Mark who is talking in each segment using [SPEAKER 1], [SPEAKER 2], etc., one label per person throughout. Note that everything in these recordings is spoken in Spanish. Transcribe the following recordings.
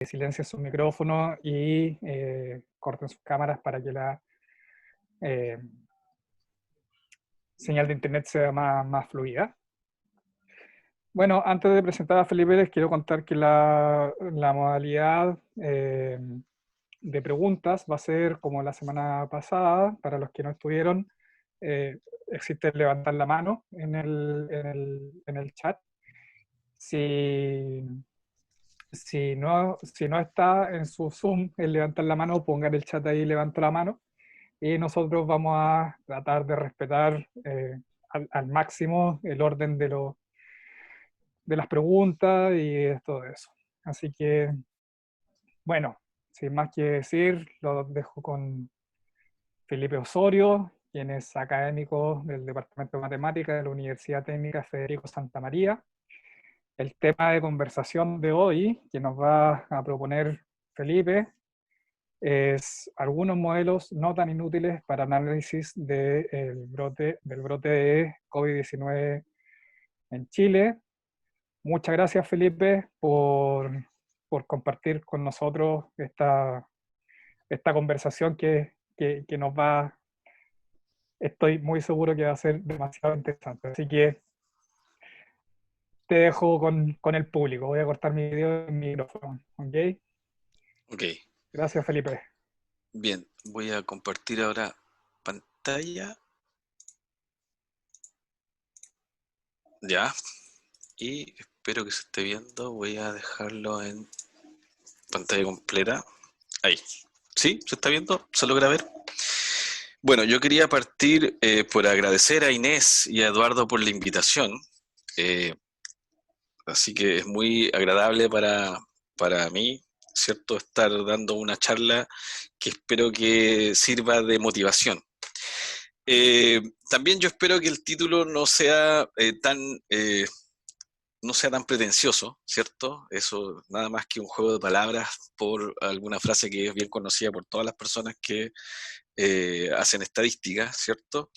[SPEAKER 1] silencien su micrófono y corten sus cámaras para que la eh, señal de internet sea más fluida. Bueno, antes de presentar a Felipe, les quiero contar que la modalidad de preguntas va a ser como la semana pasada. Para los que no estuvieron, existe levantar la mano en el chat. Si, si no está en su Zoom el levantar la mano, pongan el chat ahí, levanto la mano, y nosotros vamos a tratar de respetar al máximo el orden de las preguntas y de todo eso. Así que, bueno, sin más que decir, lo dejo con Felipe Osorio, quien es académico del Departamento de Matemáticas de la Universidad Técnica Federico Santa María. El tema de conversación de hoy que nos va a proponer Felipe es algunos modelos no tan inútiles para análisis del brote de COVID-19 en Chile. Muchas gracias, Felipe, por compartir con nosotros esta conversación que nos va, estoy muy seguro que va a ser demasiado interesante. Así que te dejo con el público. Voy a cortar mi video en mi micrófono. ¿Ok?
[SPEAKER 2] Ok,
[SPEAKER 1] Gracias, Felipe.
[SPEAKER 2] bien, voy a compartir ahora pantalla. Ya, y espero que se esté viendo. Voy a dejarlo en pantalla completa. Ahí. ¿Sí? ¿Se está viendo? ¿Se logra ver? Bueno, yo quería partir por agradecer a Inés y a Eduardo por la invitación. Eh, Así que es muy agradable para mí, ¿cierto? Estar dando una charla que espero que sirva de motivación. Eh, También yo espero que el título no sea tan pretencioso, ¿cierto? Eso nada más que un juego de palabras por alguna frase que es bien conocida por todas las personas que hacen estadísticas, ¿cierto?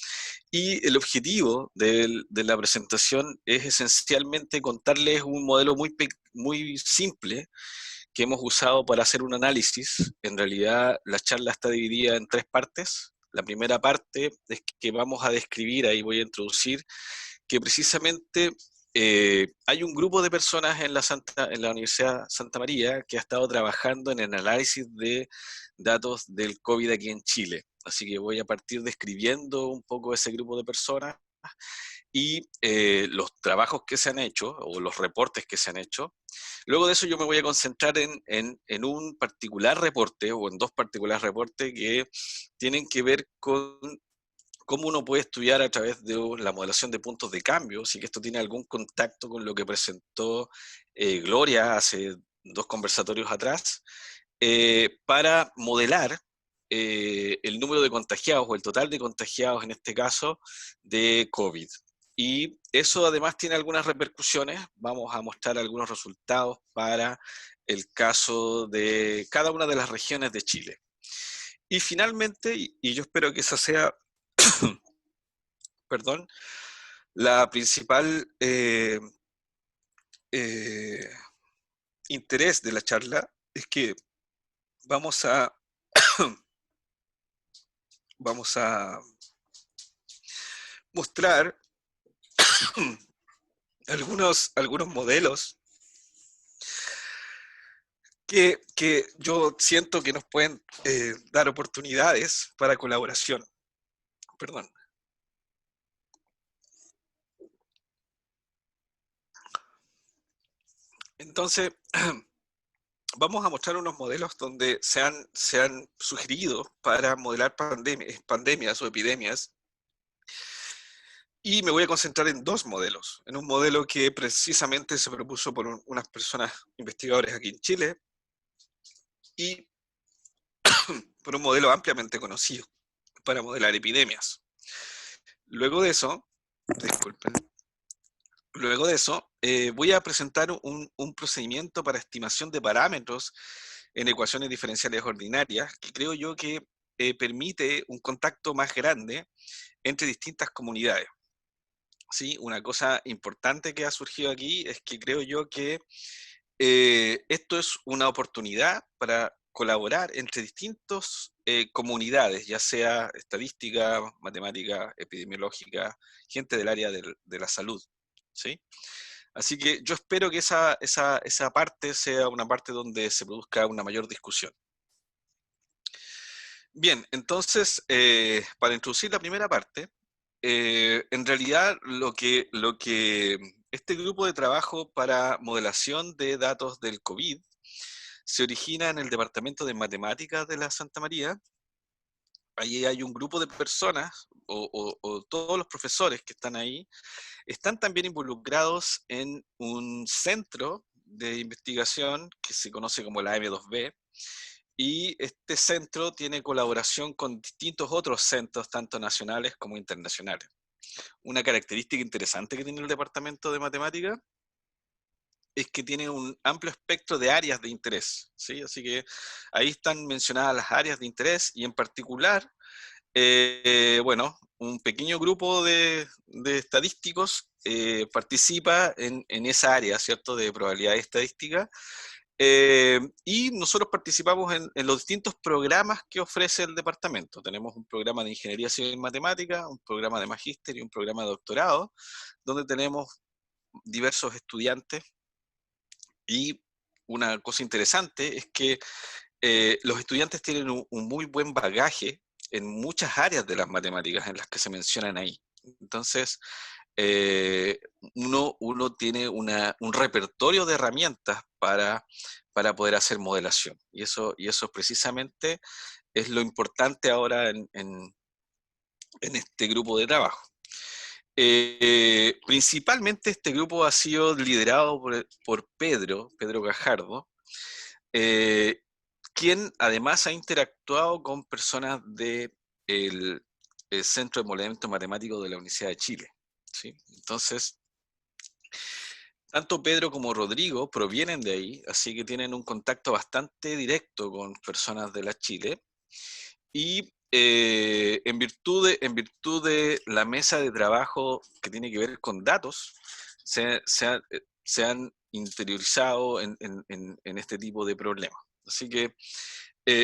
[SPEAKER 2] Y el objetivo de la presentación es esencialmente contarles un modelo muy simple que hemos usado para hacer un análisis. En realidad, la charla está dividida en tres partes. La primera parte es que vamos a describir, ahí voy a introducir, que precisamente hay un grupo de personas en la Universidad Santa María que ha estado trabajando en el análisis de datos del COVID aquí en Chile. Así que voy a partir describiendo un poco ese grupo de personas y los trabajos que se han hecho o los reportes que se han hecho. Luego de eso yo me voy a concentrar en un particular reporte o en dos particulares reportes que tienen que ver con cómo uno puede estudiar a través de la modelación de puntos de cambio, si que esto tiene algún contacto con lo que presentó Gloria hace dos conversatorios atrás, para modelar el número de contagiados o el total de contagiados, en este caso, de COVID. Y eso además tiene algunas repercusiones. Vamos a mostrar algunos resultados para el caso de cada una de las regiones de Chile. Y finalmente, y yo espero que esa sea, perdón, la principal eh, interés de la charla es que vamos a, vamos a mostrar algunos modelos que yo siento que nos pueden dar oportunidades para colaboración. Perdón. Entonces, vamos a mostrar unos modelos donde se han sugerido para modelar pandemias o epidemias. Y me voy a concentrar en dos modelos. En un modelo que precisamente se propuso por unas personas investigadores aquí en Chile y por un modelo ampliamente conocido para modelar epidemias. Luego de eso, disculpen, luego de eso voy a presentar un procedimiento para estimación de parámetros en ecuaciones diferenciales ordinarias que creo yo que permite un contacto más grande entre distintas comunidades. Sí, una cosa importante que ha surgido aquí es que creo yo que esto es una oportunidad para colaborar entre distintas comunidades, ya sea estadística, matemática, epidemiológica, gente del área de la salud, ¿sí? Así que yo espero que esa parte sea una parte donde se produzca una mayor discusión. Bien, entonces, para introducir la primera parte, en realidad lo que este grupo de trabajo para modelación de datos del COVID se origina en el Departamento de Matemáticas de la Santa María. Allí hay un grupo de personas, o todos los profesores que están ahí, están también involucrados en un centro de investigación que se conoce como la M2B, y este centro tiene colaboración con distintos otros centros, tanto nacionales como internacionales. Una característica interesante que tiene el Departamento de Matemáticas es que tiene un amplio espectro de áreas de interés, ¿sí? Así que ahí están mencionadas las áreas de interés, y en particular, bueno, un pequeño grupo de estadísticos participa en esa área, ¿cierto?, de probabilidad estadística, y nosotros participamos en los distintos programas que ofrece el departamento. Tenemos un programa de Ingeniería Civil Matemática, un programa de Magíster y un programa de doctorado, donde tenemos diversos estudiantes. Y una cosa interesante es que los estudiantes tienen un muy buen bagaje en muchas áreas de las matemáticas en las que se mencionan ahí. Entonces, eh, uno tiene un repertorio de herramientas para poder hacer modelación. Y eso precisamente es lo importante ahora en este grupo de trabajo. Principalmente este grupo ha sido liderado por Pedro Gajardo, eh, quien además ha interactuado con personas del el Centro de Modelamiento Matemático de la Universidad de Chile, ¿sí? Entonces, tanto Pedro como Rodrigo provienen de ahí, así que tienen un contacto bastante directo con personas de la Chile. Y en virtud de la mesa de trabajo que tiene que ver con datos, se han interiorizado en este tipo de problemas. Así que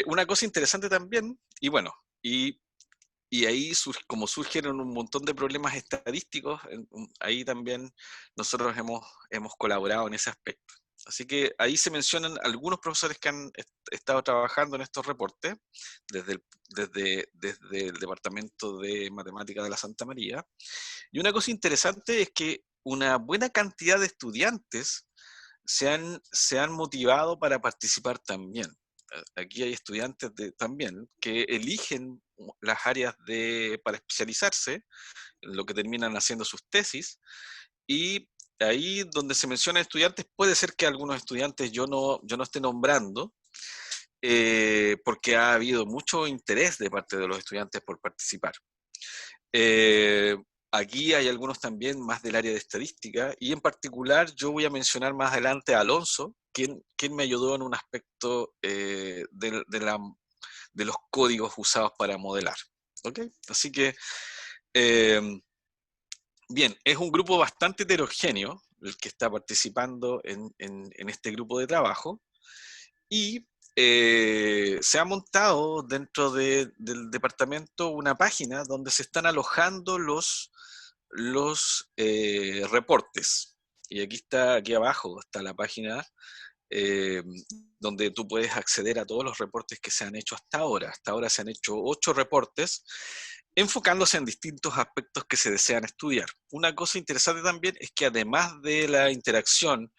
[SPEAKER 2] una cosa interesante también, y bueno, y ahí como surgieron un montón de problemas estadísticos, ahí también nosotros hemos colaborado en ese aspecto. Así que ahí se mencionan algunos profesores que han estado trabajando en estos reportes desde el Departamento de Matemáticas de la Santa María. Y una cosa interesante es que una buena cantidad de estudiantes se han motivado para participar también. Aquí hay estudiantes también que eligen las áreas para especializarse, en lo que terminan haciendo sus tesis, y ahí donde se mencionan estudiantes, puede ser que algunos estudiantes yo no esté nombrando, porque ha habido mucho interés de parte de los estudiantes por participar. Eh, Aquí hay algunos también más del área de estadística, y en particular yo voy a mencionar más adelante a Alonso, quien me ayudó en un aspecto de los códigos usados para modelar. ¿Ok? Así que, eh, bien, es un grupo bastante heterogéneo el que está participando en este grupo de trabajo, y se ha montado dentro del departamento una página donde se están alojando los reportes. Y aquí abajo está la página, eh, donde tú puedes acceder a todos los reportes que se han hecho hasta ahora. Hasta ahora se han hecho 8 reportes, enfocándose en distintos aspectos que se desean estudiar. Una cosa interesante también es que, además de la interacción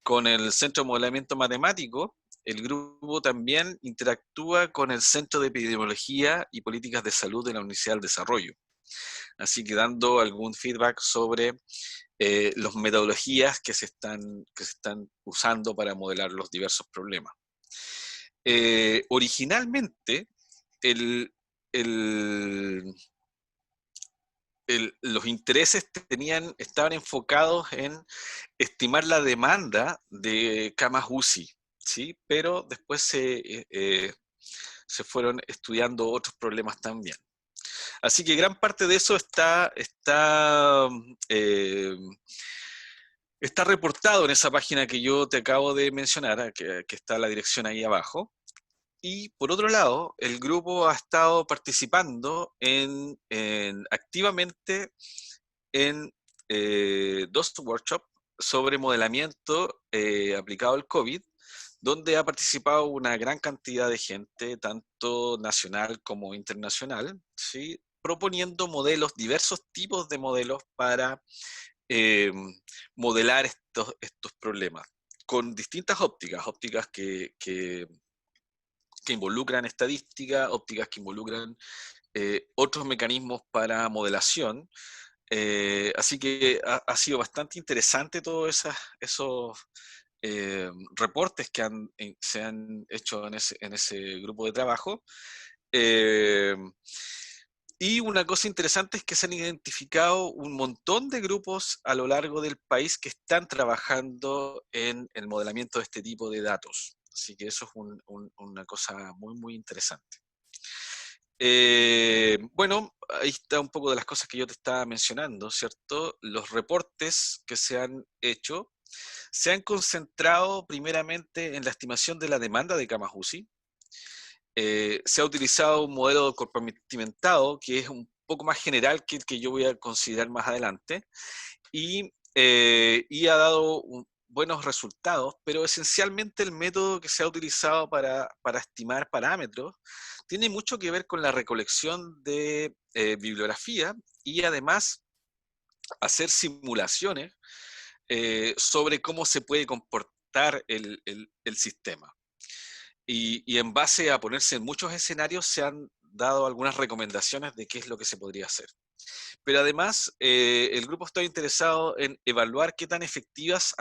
[SPEAKER 2] con el Centro de Modelamiento Matemático, el grupo también interactúa con el Centro de Epidemiología y Políticas de Salud de la Universidad del Desarrollo. Así que dando algún feedback sobre las metodologías que se están usando para modelar los diversos problemas. Originalmente, el, el, los intereses estaban enfocados en estimar la demanda de camas UCI, ¿sí? Pero después se fueron estudiando otros problemas también. Así que gran parte de eso está eh, Está reportado en esa página que yo te acabo de mencionar, que está la dirección ahí abajo. Y por otro lado, el grupo ha estado participando activamente en dos workshops sobre modelamiento aplicado al COVID, donde ha participado una gran cantidad de gente, tanto nacional como internacional, ¿sí? Proponiendo modelos, diversos tipos de modelos para eh, modelar estos problemas, con distintas ópticas, ópticas que involucran estadística, ópticas que involucran otros mecanismos para modelación. Así que ha sido bastante interesante todos esos reportes que se han hecho en ese grupo de trabajo. Eh, y una cosa interesante es que se han identificado un montón de grupos a lo largo del país que están trabajando en el modelamiento de este tipo de datos. Así que eso es una cosa muy, muy interesante. Bueno, ahí está un poco de las cosas que yo te estaba mencionando, ¿cierto? Los reportes que se han hecho se han concentrado primeramente en la estimación de la demanda de camas UCI. Se ha utilizado un modelo compartimentado que es un poco más general que el que yo voy a considerar más adelante y ha dado buenos resultados, pero esencialmente el método que se ha utilizado para estimar parámetros tiene mucho que ver con la recolección de bibliografía y además hacer simulaciones sobre cómo se puede comportar el sistema. Y en base a ponerse en muchos escenarios se han dado algunas recomendaciones de qué es lo que se podría hacer. Pero además, el grupo está interesado en evaluar qué tan efectivas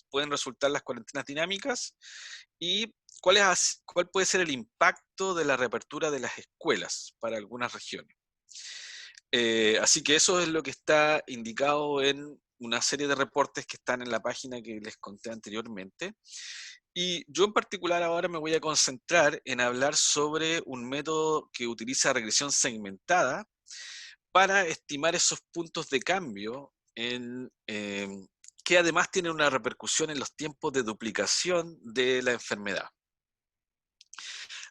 [SPEAKER 2] pueden resultar las cuarentenas dinámicas y cuál puede ser el impacto de la reapertura de las escuelas para algunas regiones. Así que eso es lo que está indicado en una serie de reportes que están en la página que les conté anteriormente. Y yo en particular ahora me voy a concentrar en hablar sobre un método que utiliza regresión segmentada para estimar esos puntos de cambio que además tienen una repercusión en los tiempos de duplicación de la enfermedad.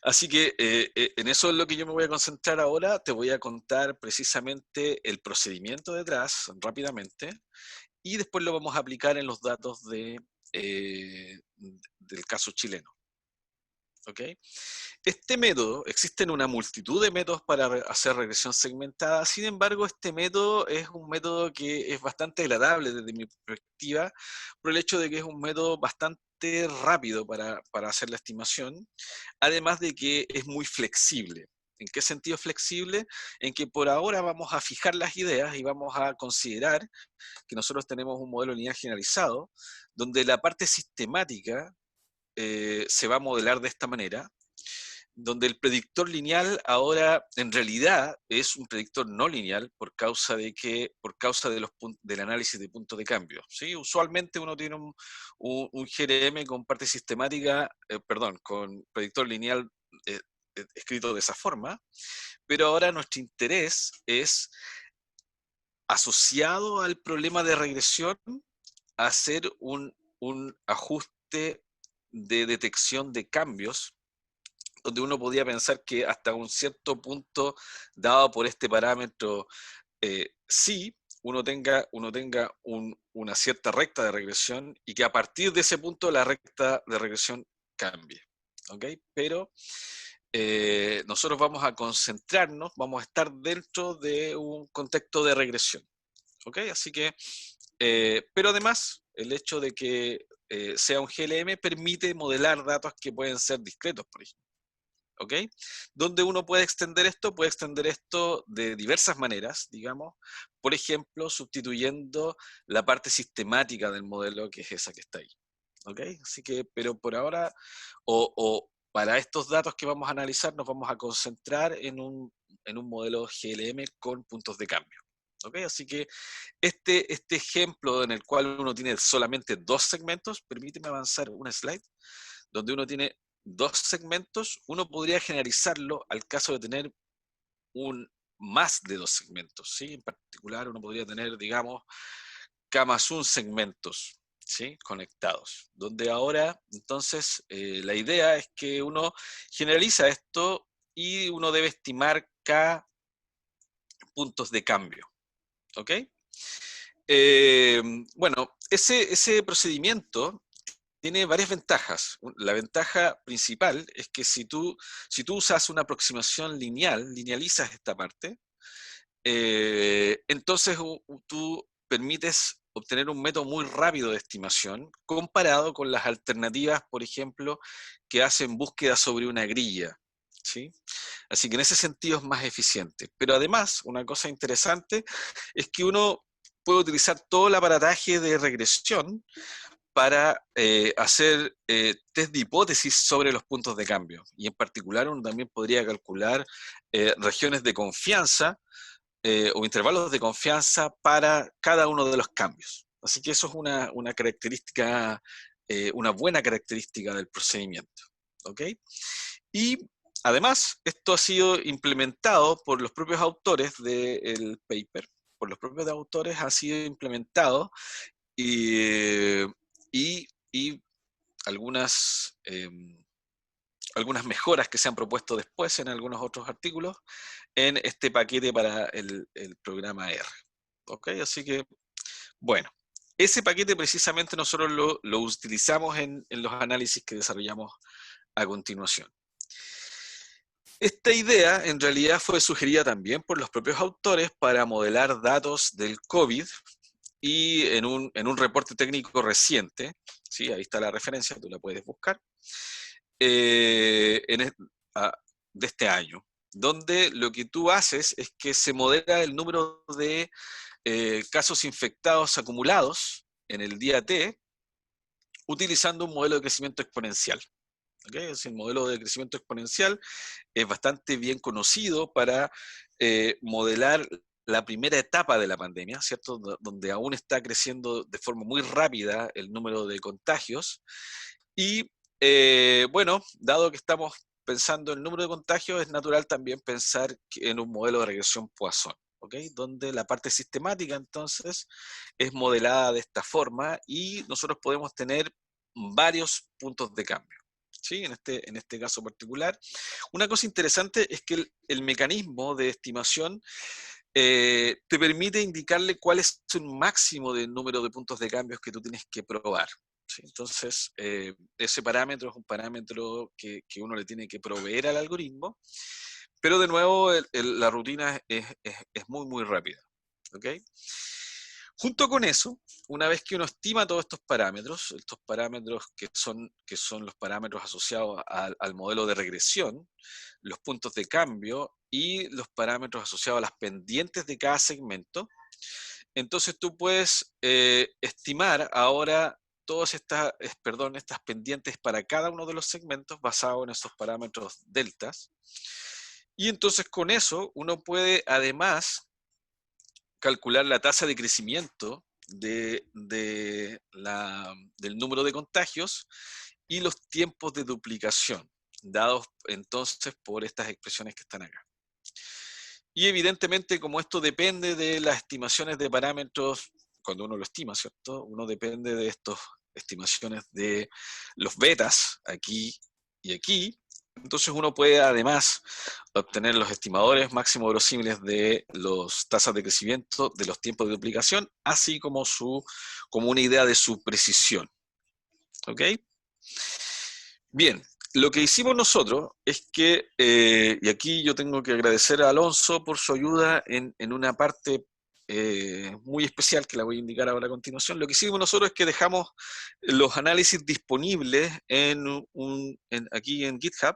[SPEAKER 2] Así que en eso es lo que yo me voy a concentrar ahora. Te voy a contar precisamente el procedimiento detrás rápidamente y después lo vamos a aplicar en los datos del caso chileno. ¿Ok? Este método, existen una multitud de métodos para hacer regresión segmentada, sin embargo, este método es un método que es bastante agradable desde mi perspectiva, por el hecho de que es un método bastante rápido para hacer la estimación, además de que es muy flexible. ¿En qué sentido flexible? En que por ahora vamos a fijar las ideas y vamos a considerar que nosotros tenemos un modelo lineal generalizado, donde la parte sistemática se va a modelar de esta manera, donde el predictor lineal ahora en realidad es un predictor no lineal por causa del análisis de puntos de cambio. ¿Sí? Usualmente uno tiene un GRM con parte sistemática, con predictor lineal escrito de esa forma, pero ahora nuestro interés es asociado al problema de regresión hacer un ajuste de detección de cambios, donde uno podía pensar que hasta un cierto punto, dado por este parámetro, sí, uno tenga una cierta recta de regresión y que a partir de ese punto la recta de regresión cambie. ¿Ok? Pero nosotros vamos a concentrarnos, vamos a estar dentro de un contexto de regresión. ¿Ok? Así que, pero además, el hecho de que sea un GLM permite modelar datos que pueden ser discretos, por ejemplo. ¿Ok? ¿Dónde uno puede extender esto? Puede extender esto de diversas maneras, digamos. Por ejemplo, sustituyendo la parte sistemática del modelo, que es esa que está ahí. ¿Ok? Así que, pero por ahora, o para estos datos que vamos a analizar, nos vamos a concentrar en un modelo GLM con puntos de cambio. ¿Ok? Así que este ejemplo en el cual uno tiene solamente dos segmentos, permíteme avanzar una slide, donde uno tiene dos segmentos, uno podría generalizarlo al caso de tener más de dos segmentos. ¿Sí? En particular, uno podría tener, digamos, K+1 segmentos. ¿sí? Conectados. Donde ahora, entonces, la idea es que uno generaliza esto y uno debe estimar K puntos de cambio. ¿Ok? Eh, bueno, ese procedimiento tiene varias ventajas. La ventaja principal es que si tú usas una aproximación lineal, linealizas esta parte, entonces tú permites obtener un método muy rápido de estimación comparado con las alternativas, por ejemplo, que hacen búsqueda sobre una grilla. ¿Sí? Así que en ese sentido es más eficiente. Pero además, una cosa interesante es que uno puede utilizar todo el aparataje de regresión para hacer test de hipótesis sobre los puntos de cambio. Y en particular uno también podría calcular regiones de confianza o intervalos de confianza para cada uno de los cambios. Así que eso es una característica, una buena característica del procedimiento. ¿Ok? Y además, esto ha sido implementado por los propios autores del paper, por los propios autores ha sido implementado y, y algunas, algunas mejoras que se han propuesto después en algunos otros artículos en este paquete para el programa R. ¿Ok? Así que, bueno, ese paquete precisamente nosotros lo utilizamos en los análisis que desarrollamos a continuación. Esta idea en realidad fue sugerida también por los propios autores para modelar datos del COVID y en un reporte técnico reciente, ¿sí? Ahí está la referencia, tú la puedes buscar, en, de este año, donde lo que tú haces es que se modela el número de casos infectados acumulados en el día T utilizando un modelo de crecimiento exponencial. ¿Okay? Es el modelo de crecimiento exponencial es bastante bien conocido para modelar la primera etapa de la pandemia, ¿cierto? Donde aún está creciendo de forma muy rápida el número de contagios. Y bueno, dado que estamos pensando en el número de contagios, es natural también pensar en un modelo de regresión Poisson, ¿okay? Donde la parte sistemática entonces es modelada de esta forma y nosotros podemos tener varios puntos de cambio. ¿Sí? En este caso particular. Una cosa interesante es que el mecanismo de estimación te permite indicarle cuál es un máximo de número de puntos de cambios que tú tienes que probar. ¿Sí? Entonces, ese parámetro es un parámetro que uno le tiene que proveer al algoritmo, pero de nuevo la rutina es muy, muy rápida. ¿Okay? Junto con eso, una vez que uno estima todos estos parámetros que son los parámetros asociados al modelo de regresión, los puntos de cambio y los parámetros asociados a las pendientes de cada segmento, entonces tú puedes estimar ahora todas estas pendientes para cada uno de los segmentos basado en esos parámetros deltas. Y entonces con eso uno puede además calcular la tasa de crecimiento del número de contagios y los tiempos de duplicación, dados entonces por estas expresiones que están acá. Y evidentemente, como esto depende de las estimaciones de parámetros, cuando uno lo estima, ¿cierto? Uno depende de estas estimaciones de los betas aquí y aquí, entonces uno puede además obtener los estimadores máximo verosímiles de las tasas de crecimiento, de los tiempos de duplicación, así como, como una idea de su precisión. ¿Ok? Bien, lo que hicimos nosotros es que, y aquí yo tengo que agradecer a Alonso por su ayuda en una parte muy especial que la voy a indicar ahora a continuación. Lo que hicimos nosotros es que dejamos los análisis disponibles aquí en GitHub,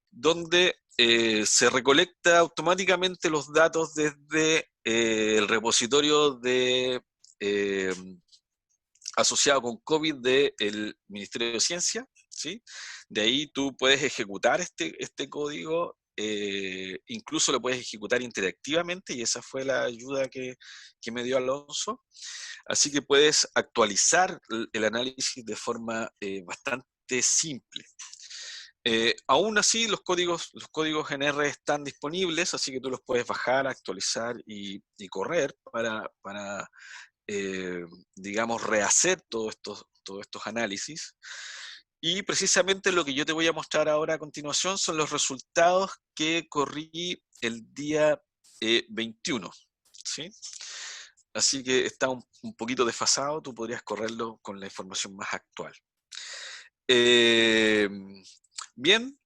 [SPEAKER 2] donde se recolecta automáticamente los datos desde el repositorio de, asociado con COVID del Ministerio de Ciencia, ¿sí? De ahí tú puedes ejecutar este código, incluso lo puedes ejecutar interactivamente, y esa fue la ayuda que me dio Alonso. Así que puedes actualizar el análisis de forma bastante simple. Aún así, los códigos en R están disponibles, así que tú los puedes bajar, actualizar y correr para digamos, rehacer todos estos análisis. Y precisamente lo que yo te voy a mostrar ahora a continuación son los resultados que corrí el día 21. ¿Sí? Así que está un poquito desfasado, tú podrías correrlo con la información más actual. Bien,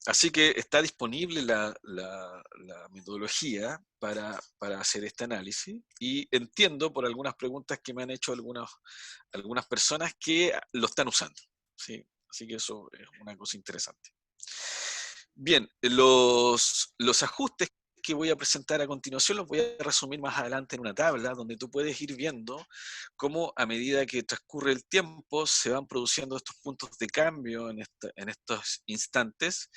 [SPEAKER 2] así que está disponible la metodología para hacer este análisis y entiendo por algunas preguntas que me han hecho algunas personas que lo están usando. ¿Sí? Así que eso es una cosa interesante. Bien, los ajustes que voy a presentar a continuación los voy a resumir más adelante en una tabla donde tú puedes ir viendo cómo a medida que transcurre el tiempo se van produciendo estos puntos de cambio en estos instantes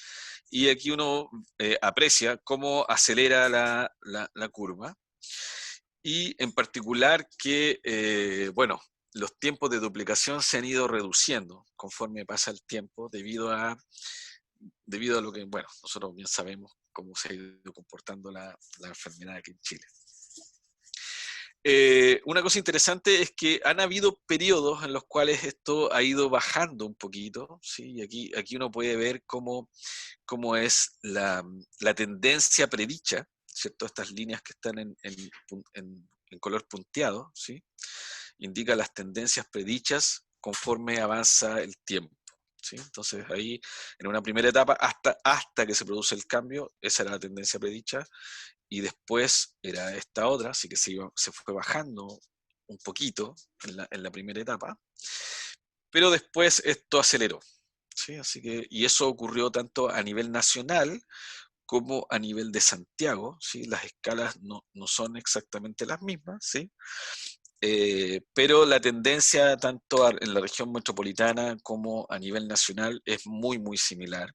[SPEAKER 2] y aquí uno aprecia cómo acelera la curva y en particular que, bueno, los tiempos de duplicación se han ido reduciendo conforme pasa el tiempo debido a lo que, bueno, nosotros bien sabemos cómo se ha ido comportando la enfermedad aquí en Chile. Una cosa interesante es que han habido periodos en los cuales esto ha ido bajando un poquito, ¿sí? Y aquí uno puede ver cómo es la tendencia predicha, ¿cierto? Estas líneas que están en color punteado, ¿sí? Indica las tendencias predichas conforme avanza el tiempo. ¿Sí? Entonces ahí, en una primera etapa, hasta que se produce el cambio, esa era la tendencia predicha, y después era esta otra, así que se fue bajando un poquito en la primera etapa, pero después esto aceleró. ¿Sí? Así que, y eso ocurrió tanto a nivel nacional como a nivel de Santiago, ¿sí? Las escalas no son exactamente las mismas, ¿sí? Pero la tendencia tanto en la región metropolitana como a nivel nacional es muy, muy similar.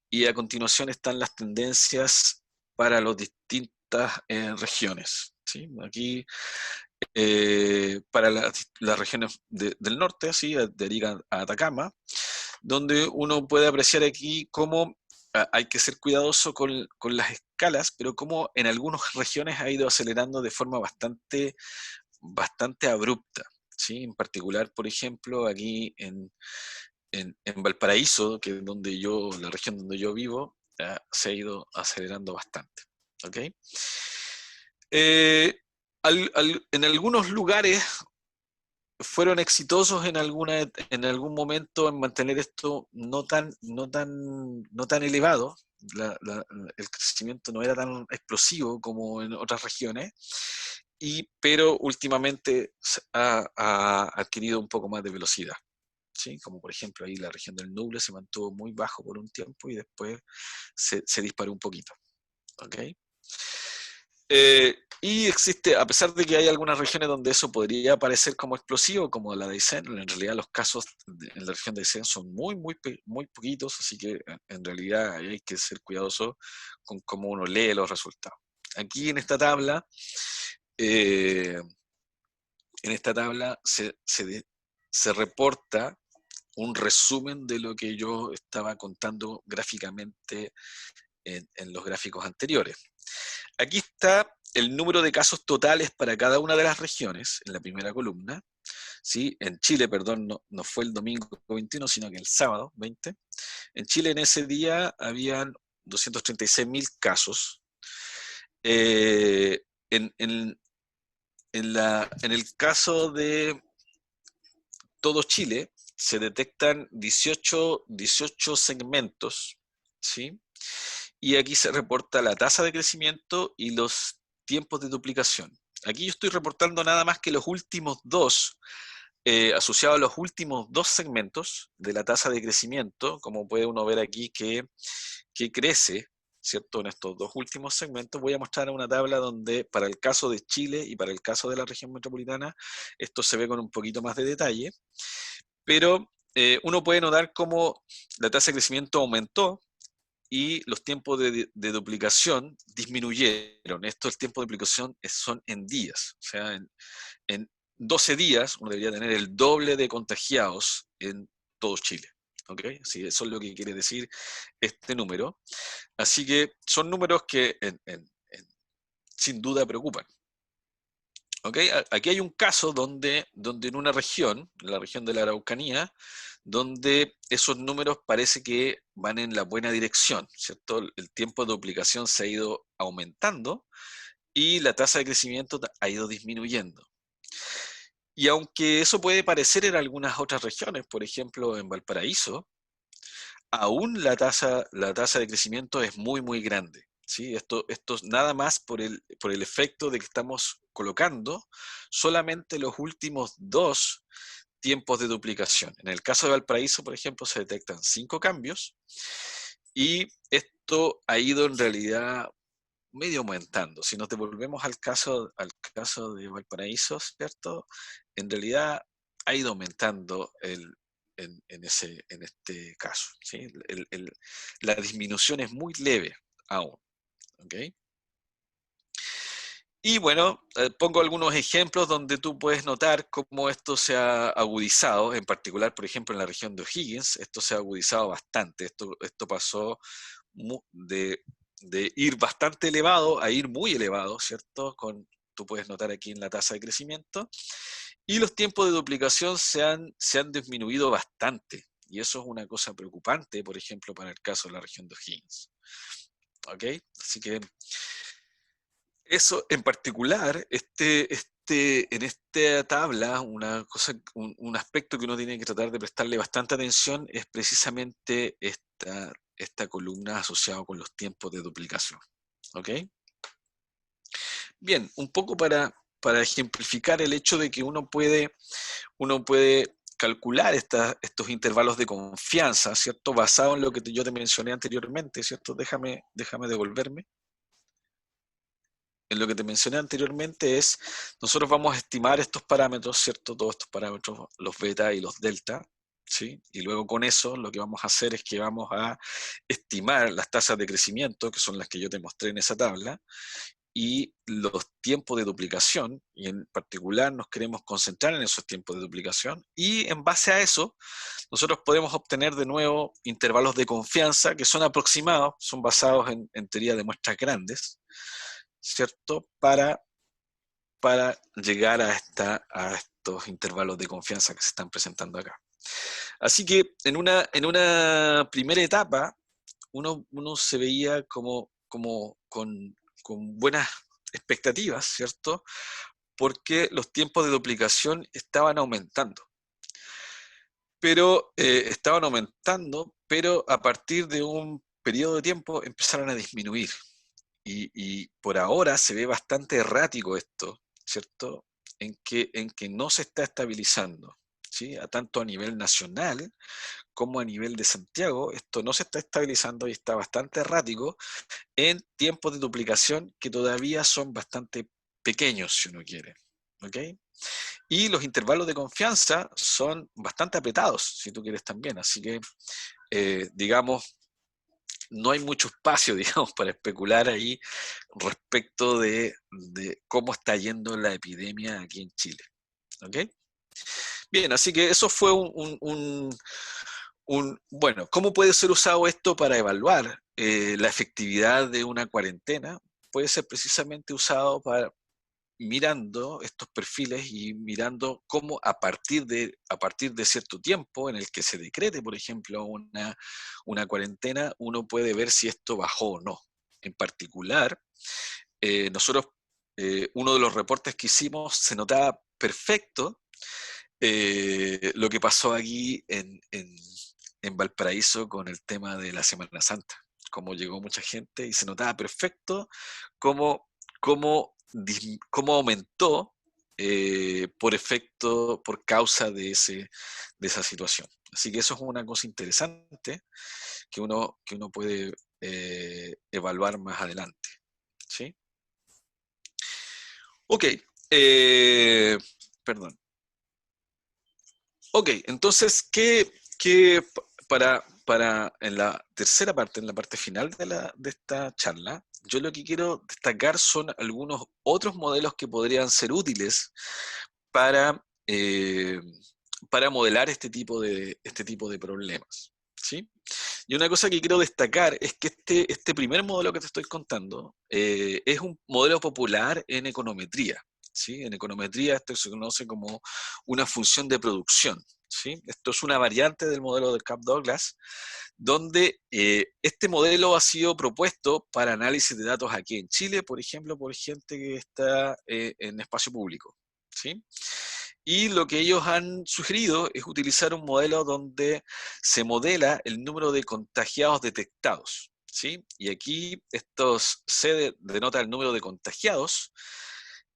[SPEAKER 2] Y a continuación están las tendencias para las distintas regiones. ¿Sí? Aquí, para las regiones del norte, ¿sí? De Arica a Atacama, donde uno puede apreciar aquí cómo hay que ser cuidadoso con las escalas, pero cómo en algunas regiones ha ido acelerando de forma bastante abrupta. ¿Sí? En particular, por ejemplo, aquí en Valparaíso, que es la región donde yo vivo, se ha ido acelerando bastante. ¿Okay? En algunos lugares fueron exitosos en algún momento en mantener esto no tan elevado. El crecimiento no era tan explosivo como en otras regiones, pero últimamente ha adquirido un poco más de velocidad. ¿Sí? Como por ejemplo ahí la región del Ñuble se mantuvo muy bajo por un tiempo y después se disparó un poquito. ¿Okay? Y existe, a pesar de que hay algunas regiones donde eso podría parecer como explosivo, como la de Aysén, en realidad los casos en la región de Aysén son muy poquitos, así que en realidad hay que ser cuidadoso con cómo uno lee los resultados. Aquí en esta tabla, se reporta un resumen de lo que yo estaba contando gráficamente en los gráficos anteriores. Aquí está el número de casos totales para cada una de las regiones, en la primera columna. ¿Sí? En Chile, perdón, no fue el domingo 21, sino que el sábado 20. En Chile en ese día habían 236.000 casos. En el caso de todo Chile, se detectan 18 segmentos, ¿sí? Y aquí se reporta la tasa de crecimiento y los tiempos de duplicación. Aquí yo estoy reportando nada más que los últimos dos, asociados a los últimos dos segmentos de la tasa de crecimiento, como puede uno ver aquí que crece, ¿cierto? En estos dos últimos segmentos voy a mostrar una tabla donde para el caso de Chile y para el caso de la región metropolitana, esto se ve con un poquito más de detalle, pero uno puede notar cómo la tasa de crecimiento aumentó y los tiempos de duplicación disminuyeron. El tiempo de duplicación son en días. O sea, en 12 días uno debería tener el doble de contagiados en todo Chile. ¿Okay? Así, eso es lo que quiere decir este número. Así que son números que sin duda preocupan. ¿Ok? Aquí hay un caso donde en una región, la región de la Araucanía, donde esos números parece que van en la buena dirección, ¿cierto? El tiempo de duplicación se ha ido aumentando y la tasa de crecimiento ha ido disminuyendo. Y aunque eso puede parecer en algunas otras regiones, por ejemplo en Valparaíso, aún la tasa de crecimiento es muy, muy grande. ¿Sí? Esto nada más por el efecto de que estamos colocando solamente los últimos dos tiempos de duplicación. En el caso de Valparaíso, por ejemplo, se detectan 5 cambios y esto ha ido en realidad medio aumentando. Si nos devolvemos al caso de Valparaíso, ¿cierto? En realidad ha ido aumentando en este caso. ¿Sí? La disminución es muy leve aún. ¿Ok? Y bueno, pongo algunos ejemplos donde tú puedes notar cómo esto se ha agudizado, en particular, por ejemplo, en la región de O'Higgins, esto se ha agudizado bastante. Esto pasó de ir bastante elevado a ir muy elevado, ¿cierto? Tú puedes notar aquí en la tasa de crecimiento. Y los tiempos de duplicación se han disminuido bastante. Y eso es una cosa preocupante, por ejemplo, para el caso de la región de O'Higgins. ¿Ok? Así que eso en particular, en esta tabla, un aspecto que uno tiene que tratar de prestarle bastante atención es precisamente esta columna asociada con los tiempos de duplicación. ¿Ok? Bien, un poco para ejemplificar el hecho de que uno puede calcular estos intervalos de confianza, ¿cierto? Basado en lo que yo te mencioné anteriormente, ¿cierto? Déjame devolverme. En lo que te mencioné anteriormente nosotros vamos a estimar estos parámetros, ¿cierto? Todos estos parámetros, los beta y los delta, ¿sí? Y luego con eso lo que vamos a hacer es que vamos a estimar las tasas de crecimiento, que son las que yo te mostré en esa tabla, y los tiempos de duplicación, y en particular nos queremos concentrar en esos tiempos de duplicación, y en base a eso, nosotros podemos obtener de nuevo intervalos de confianza que son aproximados, son basados en teoría de muestras grandes, ¿cierto? Para llegar a estos intervalos de confianza que se están presentando acá. Así que en una primera etapa, uno se veía como con buenas expectativas, ¿cierto? Porque los tiempos de duplicación estaban aumentando. Pero a partir de un periodo de tiempo empezaron a disminuir. Y por ahora se ve bastante errático esto, ¿cierto? En que no se está estabilizando, ¿sí? Tanto a nivel nacional como a nivel de Santiago, esto no se está estabilizando y está bastante errático en tiempos de duplicación que todavía son bastante pequeños, si uno quiere. ¿Ok? Y los intervalos de confianza son bastante apretados, si tú quieres también. Así que, digamos, no hay mucho espacio, digamos, para especular ahí respecto de cómo está yendo la epidemia aquí en Chile. ¿Ok? Bien, así que eso fue bueno, ¿cómo puede ser usado esto para evaluar la efectividad de una cuarentena? Puede ser precisamente usado mirando estos perfiles y mirando cómo a partir de cierto tiempo en el que se decrete, por ejemplo, una cuarentena, uno puede ver si esto bajó o no. En particular, nosotros, uno de los reportes que hicimos, se notaba perfecto lo que pasó aquí en Valparaíso con el tema de la Semana Santa, cómo llegó mucha gente y se notaba perfecto cómo aumentó por causa de esa situación. Así que eso es una cosa interesante que uno puede evaluar más adelante. ¿Sí? Ok, perdón. Ok, entonces, en la tercera parte, en la parte final de esta charla, yo lo que quiero destacar son algunos otros modelos que podrían ser útiles para, eh, para modelar este tipo de problemas. ¿Sí? Y una cosa que quiero destacar es que este primer modelo que te estoy contando es un modelo popular en econometría. ¿sí? En econometría esto se conoce como una función de producción, ¿sí? Esto es una variante del modelo de Kapf-Douglas, donde este modelo ha sido propuesto para análisis de datos aquí en Chile, por ejemplo, por gente que está en espacio público, ¿sí? Y lo que ellos han sugerido es utilizar un modelo donde se modela el número de contagiados detectados, ¿sí? Y aquí estos C denota el número de contagiados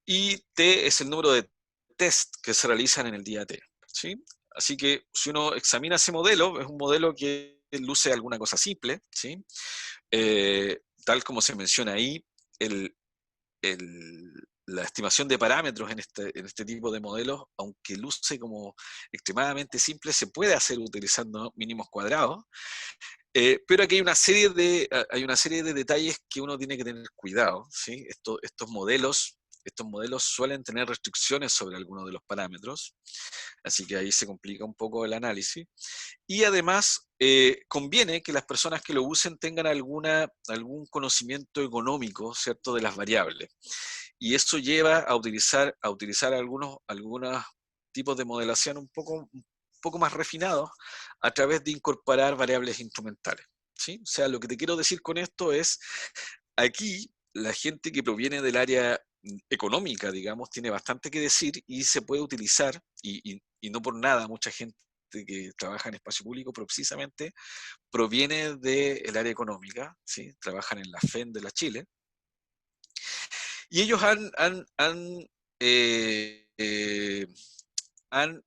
[SPEAKER 2] y T es el número de test que se realizan en el día T, ¿sí? Así que si uno examina ese modelo, es un modelo que luce alguna cosa simple, ¿sí? Tal como se menciona ahí, el, la estimación de parámetros en este tipo de modelos, aunque luce como extremadamente simple, se puede hacer utilizando mínimos cuadrados, pero aquí hay una serie de detalles que uno tiene que tener cuidado, ¿sí? Estos modelos suelen tener restricciones sobre algunos de los parámetros, así que ahí se complica un poco el análisis. Y además, conviene que las personas que lo usen tengan algún conocimiento económico, ¿cierto?, de las variables. Y eso lleva a utilizar algunos tipos de modelación un poco más refinados a través de incorporar variables instrumentales, ¿sí? O sea, lo que te quiero decir con esto es, aquí la gente que proviene del área económica, digamos, tiene bastante que decir y se puede utilizar, y no por nada mucha gente que trabaja en espacio público precisamente proviene del área económica, ¿sí? Trabajan en la FEN de la Chile, y ellos eh, eh, han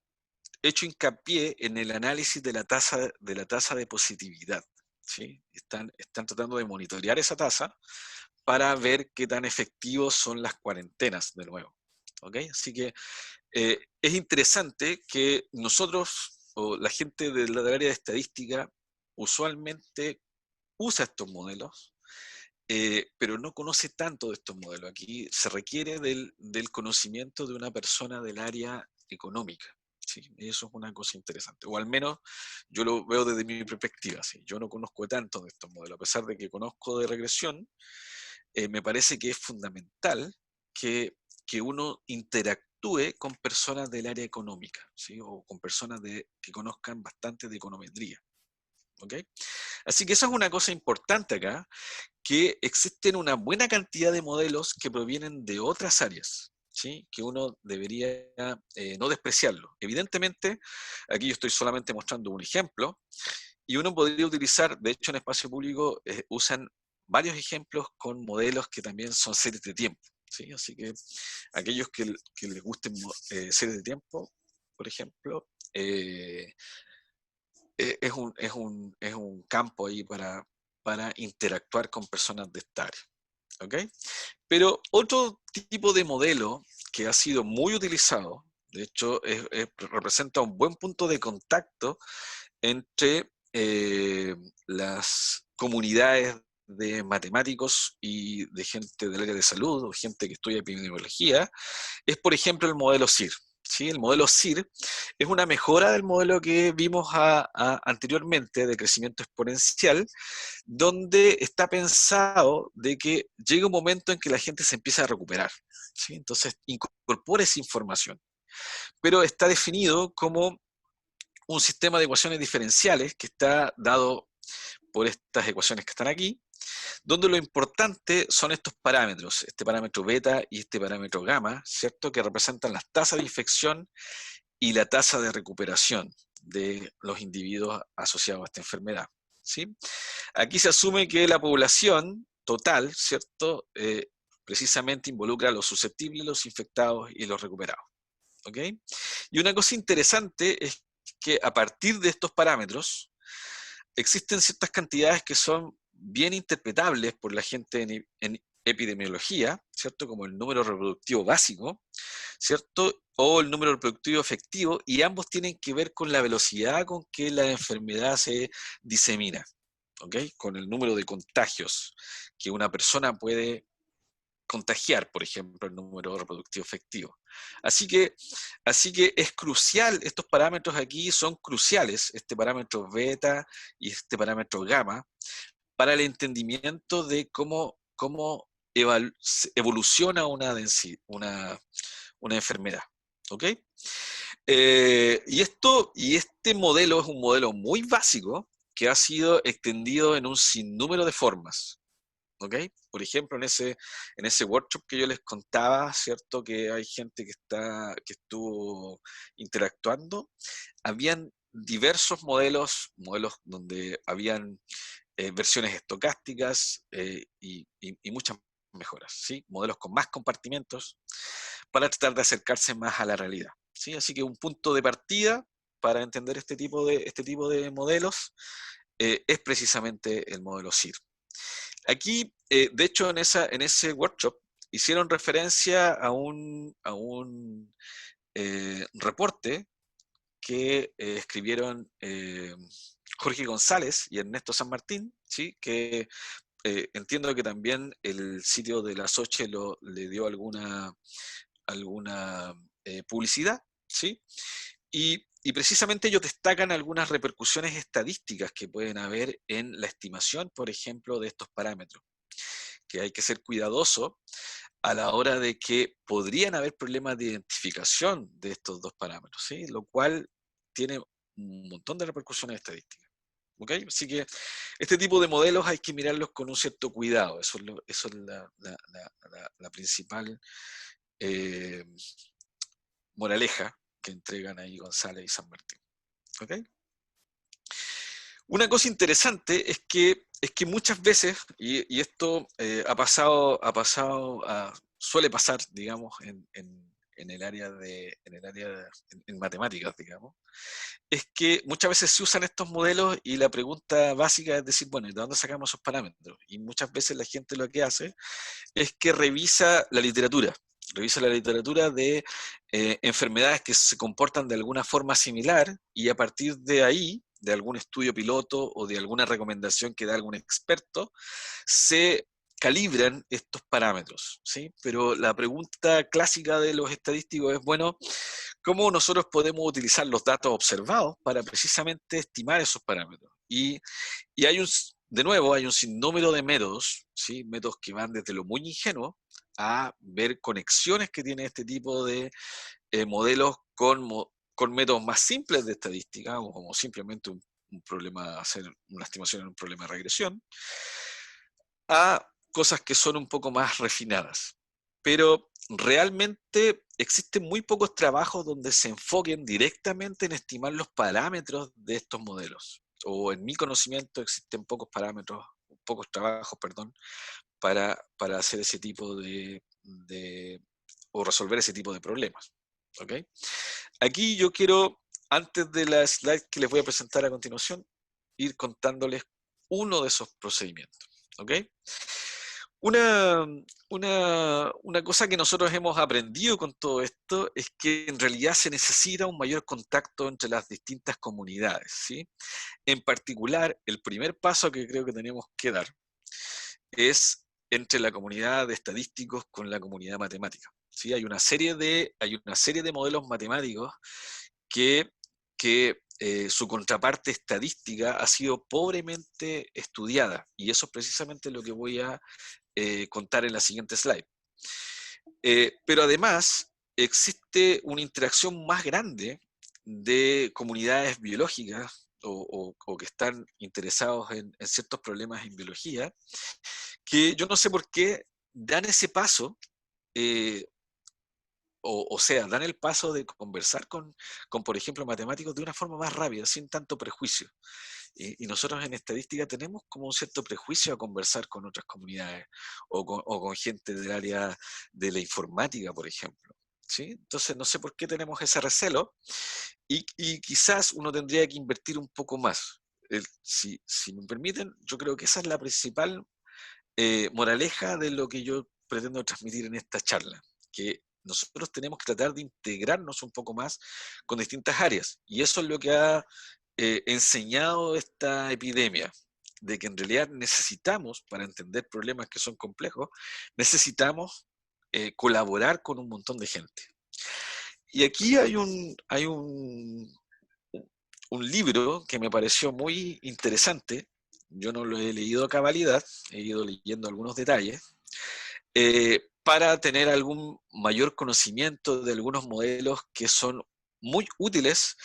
[SPEAKER 2] hecho hincapié en el análisis de la tasa de positividad, ¿sí? Están tratando de monitorear esa tasa para ver qué tan efectivos son las cuarentenas de nuevo, ¿ok? Así que es interesante que nosotros, o la gente del área de estadística, usualmente usa estos modelos, pero no conoce tanto de estos modelos. Aquí se requiere del conocimiento de una persona del área económica. Sí, eso es una cosa interesante, o al menos yo lo veo desde mi perspectiva. ¿Sí? Yo no conozco tanto de estos modelos, a pesar de que conozco de regresión, me parece que es fundamental que uno interactúe con personas del área económica, ¿sí? O con personas que conozcan bastante de econometría. ¿Okay? Así que esa es una cosa importante acá, que existen una buena cantidad de modelos que provienen de otras áreas, ¿sí? Que uno debería no despreciarlo. Evidentemente, aquí yo estoy solamente mostrando un ejemplo, y uno podría utilizar, de hecho en espacio público usan varios ejemplos con modelos que también son series de tiempo, ¿sí? Así que aquellos que les gusten series de tiempo, por ejemplo, es un campo ahí para interactuar con personas de esta área. ¿Okay? Pero otro tipo de modelo que ha sido muy utilizado, de hecho representa un buen punto de contacto entre las comunidades de matemáticos y de gente del área de salud o gente que estudia epidemiología, es por ejemplo el modelo SIR. ¿Sí? El modelo SIR es una mejora del modelo que vimos anteriormente de crecimiento exponencial, donde está pensado de que llega un momento en que la gente se empieza a recuperar, ¿sí? Entonces incorpora esa información, pero está definido como un sistema de ecuaciones diferenciales que está dado por estas ecuaciones que están aquí, donde lo importante son estos parámetros, este parámetro beta y este parámetro gamma, ¿cierto? Que representan las tasas de infección y la tasa de recuperación de los individuos asociados a esta enfermedad, ¿sí? Aquí se asume que la población total, ¿cierto? Precisamente involucra a los susceptibles, los infectados y los recuperados, ¿ok? Y una cosa interesante es que a partir de estos parámetros existen ciertas cantidades que son bien interpretables por la gente en epidemiología, ¿cierto? Como el número reproductivo básico, ¿cierto? O el número reproductivo efectivo, y ambos tienen que ver con la velocidad con que la enfermedad se disemina, ¿ok? Con el número de contagios que una persona puede contagiar, por ejemplo, el número reproductivo efectivo. Así que es crucial, estos parámetros aquí son cruciales, este parámetro beta y este parámetro gamma, para el entendimiento de cómo evoluciona una enfermedad. ¿Ok? Y este modelo es un modelo muy básico que ha sido extendido en un sinnúmero de formas. ¿Ok? Por ejemplo, en ese workshop que yo les contaba, ¿cierto? Que hay gente que estuvo interactuando, habían diversos modelos donde habían versiones estocásticas y muchas mejoras, ¿sí? Modelos con más compartimentos para tratar de acercarse más a la realidad, ¿sí? Así que un punto de partida para entender este tipo de modelos es precisamente el modelo SIR. Aquí, de hecho, en ese workshop hicieron referencia a un reporte que escribieron Jorge González y Ernesto San Martín, ¿sí? Que entiendo que también el sitio de la Soche le dio alguna publicidad, ¿sí? Y precisamente ellos destacan algunas repercusiones estadísticas que pueden haber en la estimación, por ejemplo, de estos parámetros, que hay que ser cuidadoso a la hora de que podrían haber problemas de identificación de estos dos parámetros, ¿sí? Lo cual tiene un montón de repercusiones estadísticas. ¿Okay? Así que este tipo de modelos hay que mirarlos con un cierto cuidado. Eso es la principal eh, moraleja que entregan ahí González y San Martín. ¿Okay? Una cosa interesante es que muchas veces, y esto suele pasar, digamos, en el área en matemáticas, digamos, es que muchas veces se usan estos modelos y la pregunta básica es decir, bueno, ¿y de dónde sacamos esos parámetros? Y muchas veces la gente lo que hace es que revisa la literatura de enfermedades que se comportan de alguna forma similar y a partir de ahí, de algún estudio piloto o de alguna recomendación que da algún experto, se calibran estos parámetros, ¿sí? Pero la pregunta clásica de los estadísticos es, bueno, ¿cómo nosotros podemos utilizar los datos observados para precisamente estimar esos parámetros? Y de nuevo, hay un sinnúmero de métodos, ¿sí? Métodos que van desde lo muy ingenuo a ver conexiones que tiene este tipo de modelos con métodos más simples de estadística, como simplemente un problema, hacer una estimación en un problema de regresión, a cosas que son un poco más refinadas. Pero realmente existen muy pocos trabajos donde se enfoquen directamente en estimar los parámetros de estos modelos. O en mi conocimiento existen pocos trabajos, perdón, para hacer ese tipo o resolver ese tipo de problemas. ¿Ok? Aquí yo quiero, antes de la slide que les voy a presentar a continuación, ir contándoles uno de esos procedimientos. ¿Ok? Una, una cosa que nosotros hemos aprendido con todo esto es que en realidad se necesita un mayor contacto entre las distintas comunidades, ¿sí? En particular, el primer paso que creo que tenemos que dar es entre la comunidad de estadísticos con la comunidad matemática, ¿sí? Hay una serie de modelos matemáticos que su contraparte estadística ha sido pobremente estudiada, y eso es precisamente lo que voy a contar en la siguiente slide. Pero además existe una interacción más grande de comunidades biológicas o que están interesados en ciertos problemas en biología, que yo no sé por qué dan ese paso, eh, o sea, dan el paso de conversar por ejemplo, matemáticos de una forma más rápida, sin tanto prejuicio. Y nosotros en estadística tenemos como un cierto prejuicio a conversar con otras comunidades o con gente del área de la informática, por ejemplo. ¿Sí? Entonces, no sé por qué tenemos ese recelo y quizás uno tendría que invertir un poco más. Si me permiten, yo creo que esa es la principal moraleja de lo que yo pretendo transmitir en esta charla, que nosotros tenemos que tratar de integrarnos un poco más con distintas áreas. Y eso es lo que ha enseñado esta epidemia, de que en realidad necesitamos, para entender problemas que son complejos, necesitamos colaborar con un montón de gente. Y aquí un libro que me pareció muy interesante. Yo no lo he leído a cabalidad, he ido leyendo algunos detalles, para tener algún mayor conocimiento de algunos modelos que son muy útiles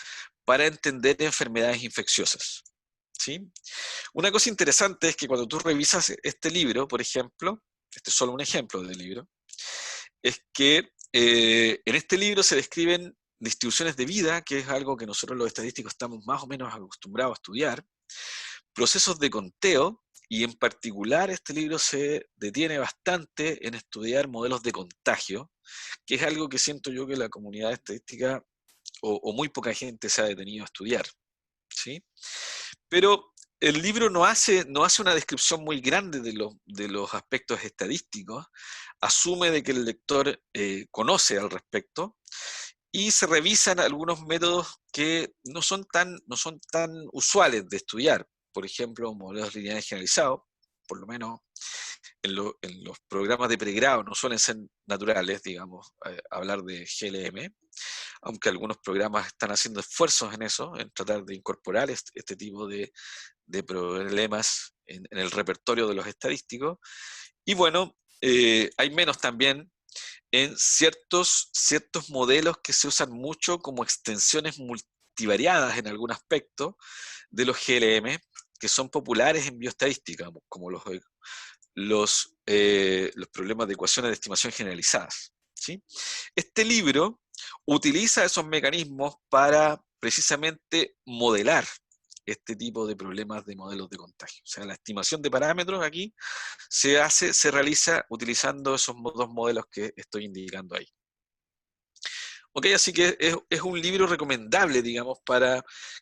[SPEAKER 2] para entender enfermedades infecciosas. ¿Sí? Una cosa interesante es que cuando tú revisas este libro, por ejemplo, este es solo un ejemplo del libro, es que en este libro se describen distribuciones de vida, que es algo que nosotros los estadísticos estamos más o menos acostumbrados a estudiar, procesos de conteo, y en particular este libro se detiene bastante en estudiar modelos de contagio, que es algo que siento yo que la comunidad estadística o muy poca gente se ha detenido a estudiar, ¿sí? Pero el libro no hace una descripción muy grande de los aspectos estadísticos, asume de que el lector conoce al respecto, y se revisan algunos métodos que no son tan usuales de estudiar. Por ejemplo, modelos lineales generalizados, por lo menos en los programas de pregrado no suelen ser naturales, digamos, hablar de GLM, aunque algunos programas están haciendo esfuerzos en eso, en tratar de incorporar este tipo de problemas en el repertorio de los estadísticos. Y bueno, hay menos también en ciertos modelos que se usan mucho como extensiones multivariadas en algún aspecto de los GLM, que son populares en bioestadística, como los problemas de ecuaciones de estimación generalizadas. ¿Sí? Este libro utiliza esos mecanismos para precisamente modelar este tipo de problemas de modelos de contagio. O sea, la estimación de parámetros aquí se realiza utilizando esos dos modelos que estoy indicando ahí. Ok, así que es un libro recomendable, digamos,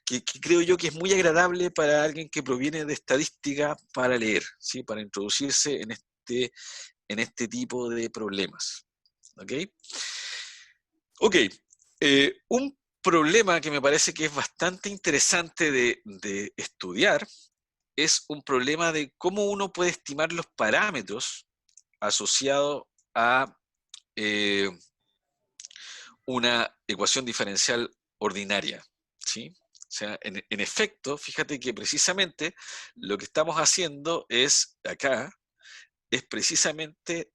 [SPEAKER 2] que creo yo que es muy agradable para alguien que proviene de estadística para leer, ¿sí? Para introducirse en este tipo de problemas. ¿Ok? Ok, un problema que me parece que es bastante interesante de estudiar es un problema de cómo uno puede estimar los parámetros asociados a eh, una ecuación diferencial ordinaria, ¿sí? O sea, en efecto, fíjate que precisamente lo que estamos haciendo es acá, es precisamente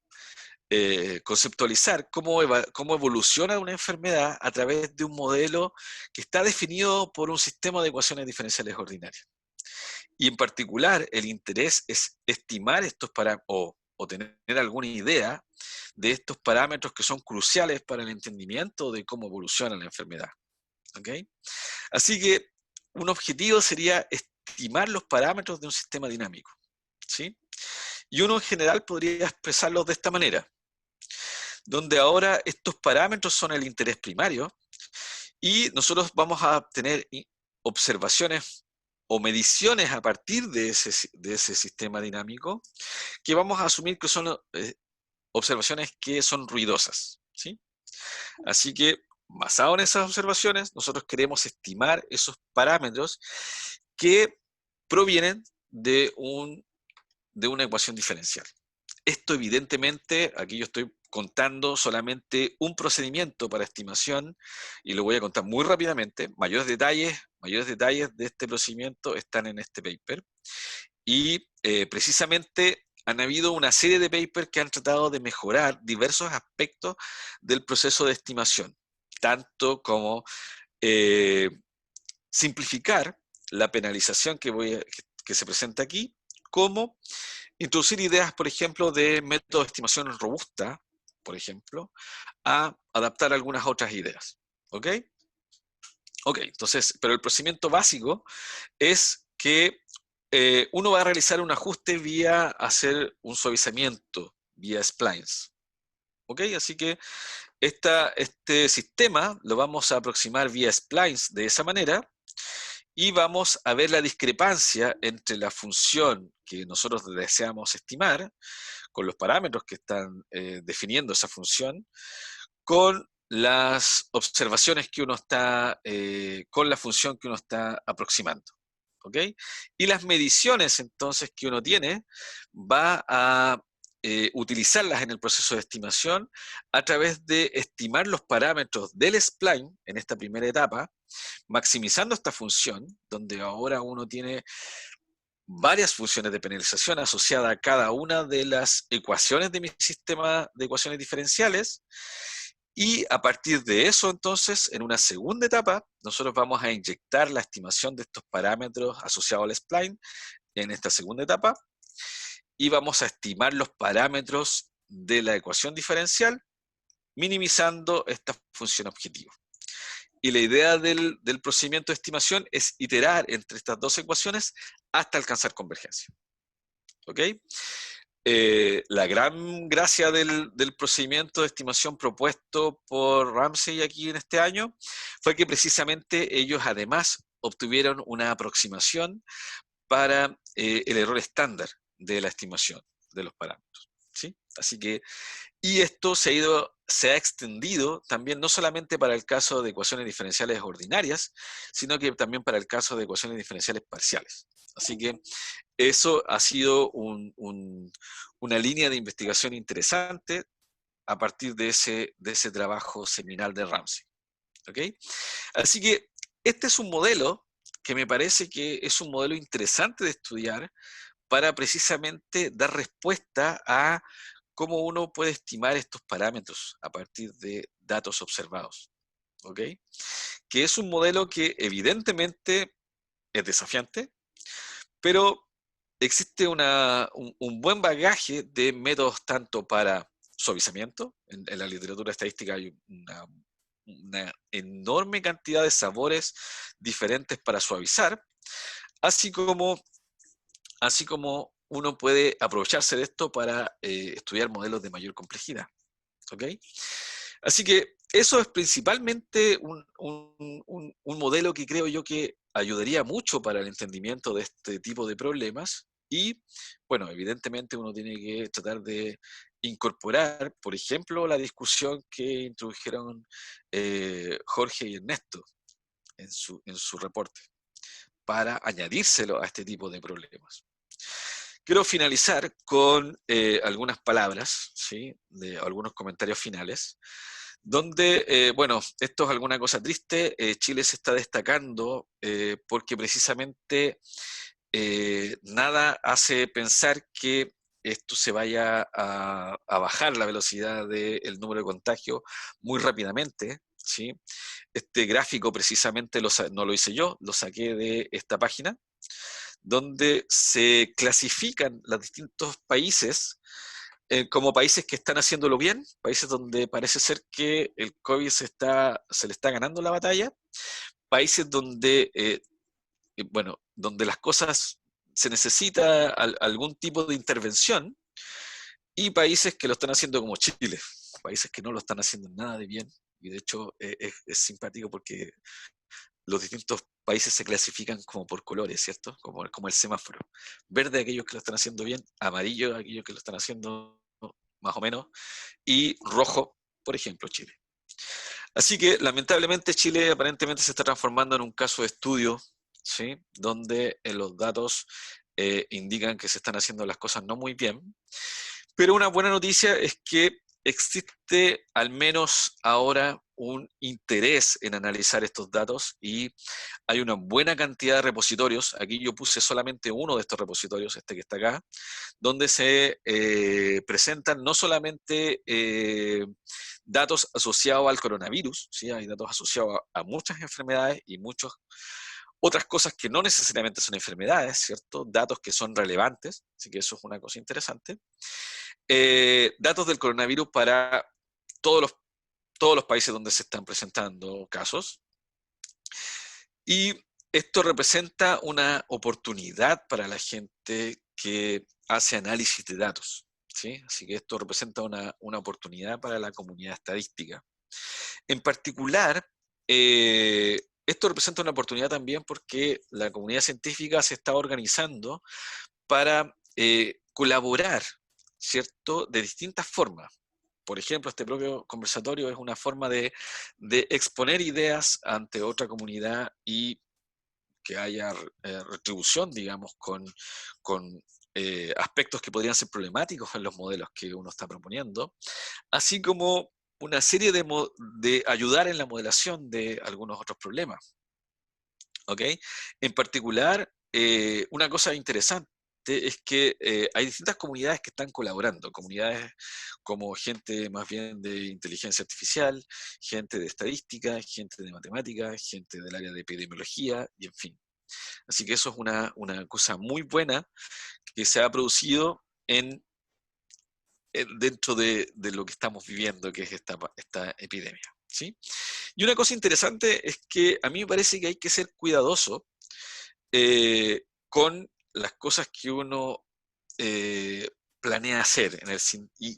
[SPEAKER 2] conceptualizar cómo evoluciona una enfermedad a través de un modelo que está definido por un sistema de ecuaciones diferenciales ordinarias. Y en particular, el interés es estimar estos parámetros o tener alguna idea de estos parámetros que son cruciales para el entendimiento de cómo evoluciona la enfermedad. ¿Okay? Así que un objetivo sería estimar los parámetros de un sistema dinámico. ¿Sí? Y uno en general podría expresarlos de esta manera, donde ahora estos parámetros son el interés primario y nosotros vamos a tener observaciones o mediciones a partir de ese sistema dinámico que vamos a asumir que son observaciones que son ruidosas, ¿sí? Así que, basado en esas observaciones, nosotros queremos estimar esos parámetros que provienen de una ecuación diferencial. Esto evidentemente, aquí yo estoy contando solamente un procedimiento para estimación y lo voy a contar muy rápidamente. Mayores detalles de este procedimiento están en este paper. Y precisamente han habido una serie de papers que han tratado de mejorar diversos aspectos del proceso de estimación, tanto como eh, simplificar la penalización que se presenta aquí, como introducir ideas, por ejemplo, de método de estimación robusta, por ejemplo, a adaptar algunas otras ideas. ¿Ok? Ok, entonces, pero el procedimiento básico es que uno va a realizar un ajuste vía hacer un suavizamiento, vía splines. ¿Ok? Así que este sistema lo vamos a aproximar vía splines de esa manera y vamos a ver la discrepancia entre la función que nosotros deseamos estimar con los parámetros que están definiendo esa función, con las observaciones que uno está, con la función que uno está aproximando. ¿Ok? Y las mediciones entonces que uno tiene va a utilizarlas en el proceso de estimación a través de estimar los parámetros del spline en esta primera etapa, maximizando esta función, donde ahora uno tiene varias funciones de penalización asociadas a cada una de las ecuaciones de mi sistema de ecuaciones diferenciales. Y a partir de eso, entonces, en una segunda etapa, nosotros vamos a inyectar la estimación de estos parámetros asociados al spline en esta segunda etapa, y vamos a estimar los parámetros de la ecuación diferencial, minimizando esta función objetivo. Y la idea del procedimiento de estimación es iterar entre estas dos ecuaciones hasta alcanzar convergencia. ¿Ok? La gran gracia del procedimiento de estimación propuesto por Ramsey aquí en este año fue que precisamente ellos además obtuvieron una aproximación para el error estándar de la estimación de los parámetros. ¿Sí? Así que, y esto se ha extendido también no solamente para el caso de ecuaciones diferenciales ordinarias, sino que también para el caso de ecuaciones diferenciales parciales. Así que eso ha sido una línea de investigación interesante a partir de ese trabajo seminal de Ramsey. ¿Ok? Así que este es un modelo que me parece que es un modelo interesante de estudiar para precisamente dar respuesta a cómo uno puede estimar estos parámetros a partir de datos observados. ¿Ok? Que es un modelo que evidentemente es desafiante, pero existe un buen bagaje de métodos tanto para suavizamiento. En la literatura estadística hay una enorme cantidad de sabores diferentes para suavizar, así como uno puede aprovecharse de esto para estudiar modelos de mayor complejidad. ¿Ok? Así que eso es principalmente un modelo que creo yo que ayudaría mucho para el entendimiento de este tipo de problemas. Y, bueno, evidentemente uno tiene que tratar de incorporar, por ejemplo, la discusión que introdujeron Jorge y Ernesto en su reporte, para añadírselo a este tipo de problemas. Quiero finalizar con algunas palabras, ¿sí? De algunos comentarios finales, donde, bueno, esto es alguna cosa triste. Chile se está destacando porque precisamente nada hace pensar que esto se vaya a bajar la velocidad del número de contagios muy rápidamente, ¿sí? Este gráfico precisamente no lo hice yo, lo saqué de esta página, donde se clasifican los distintos países como países que están haciéndolo bien, países donde parece ser que el COVID se le está ganando la batalla, países donde, bueno, donde las cosas se necesita algún tipo de intervención, y países que lo están haciendo como Chile, países que no lo están haciendo nada de bien. Y de hecho es simpático porque los distintos países se clasifican como por colores, ¿cierto? Como el semáforo. Verde aquellos que lo están haciendo bien, amarillo aquellos que lo están haciendo más o menos, y rojo, por ejemplo, Chile. Así que lamentablemente Chile aparentemente se está transformando en un caso de estudio, ¿sí? Donde los datos indican que se están haciendo las cosas no muy bien. Pero una buena noticia es que existe al menos ahora un interés en analizar estos datos, y hay una buena cantidad de repositorios. Aquí yo puse solamente uno de estos repositorios, este que está acá, donde se presentan no solamente datos asociados al coronavirus, ¿sí? Hay datos asociados a muchas enfermedades y muchas otras cosas que no necesariamente son enfermedades, ¿cierto? Datos que son relevantes, así que eso es una cosa interesante. Datos del coronavirus para todos los países donde se están presentando casos. Y esto representa una oportunidad para la gente que hace análisis de datos, ¿sí? Así que esto representa una oportunidad para la comunidad estadística. En particular, esto representa una oportunidad también porque la comunidad científica se está organizando para colaborar, ¿cierto?, de distintas formas. Por ejemplo, este propio conversatorio es una forma de exponer ideas ante otra comunidad y que haya retribución, digamos, con aspectos que podrían ser problemáticos en los modelos que uno está proponiendo, así como una serie de ayudar en la modelación de algunos otros problemas. ¿Ok? En particular, una cosa interesante es que hay distintas comunidades que están colaborando, comunidades como gente más bien de inteligencia artificial, gente de estadística, gente de matemáticas, gente del área de epidemiología, y en fin. Así que eso es una cosa muy buena que se ha producido dentro de lo que estamos viviendo, que es esta epidemia. ¿Sí? Y una cosa interesante es que a mí me parece que hay que ser cuidadoso con las cosas que uno eh, planea hacer,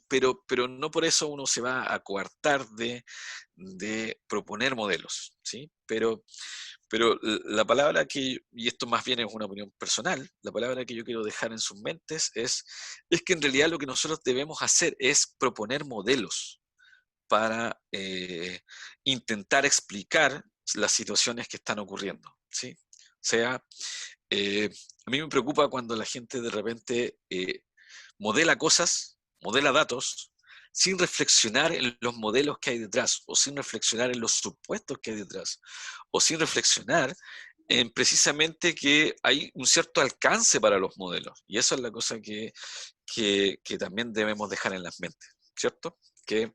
[SPEAKER 2] pero no por eso uno se va a coartar de proponer modelos, ¿sí? Pero la palabra y esto más bien es una opinión personal, la palabra que yo quiero dejar en sus mentes es que en realidad lo que nosotros debemos hacer es proponer modelos para intentar explicar las situaciones que están ocurriendo, ¿sí? O sea, a mí me preocupa cuando la gente de repente modela cosas, modela datos, sin reflexionar en los modelos que hay detrás, o sin reflexionar en los supuestos que hay detrás, o sin reflexionar en precisamente que hay un cierto alcance para los modelos. Y eso es la cosa que también debemos dejar en las mentes, ¿cierto? Que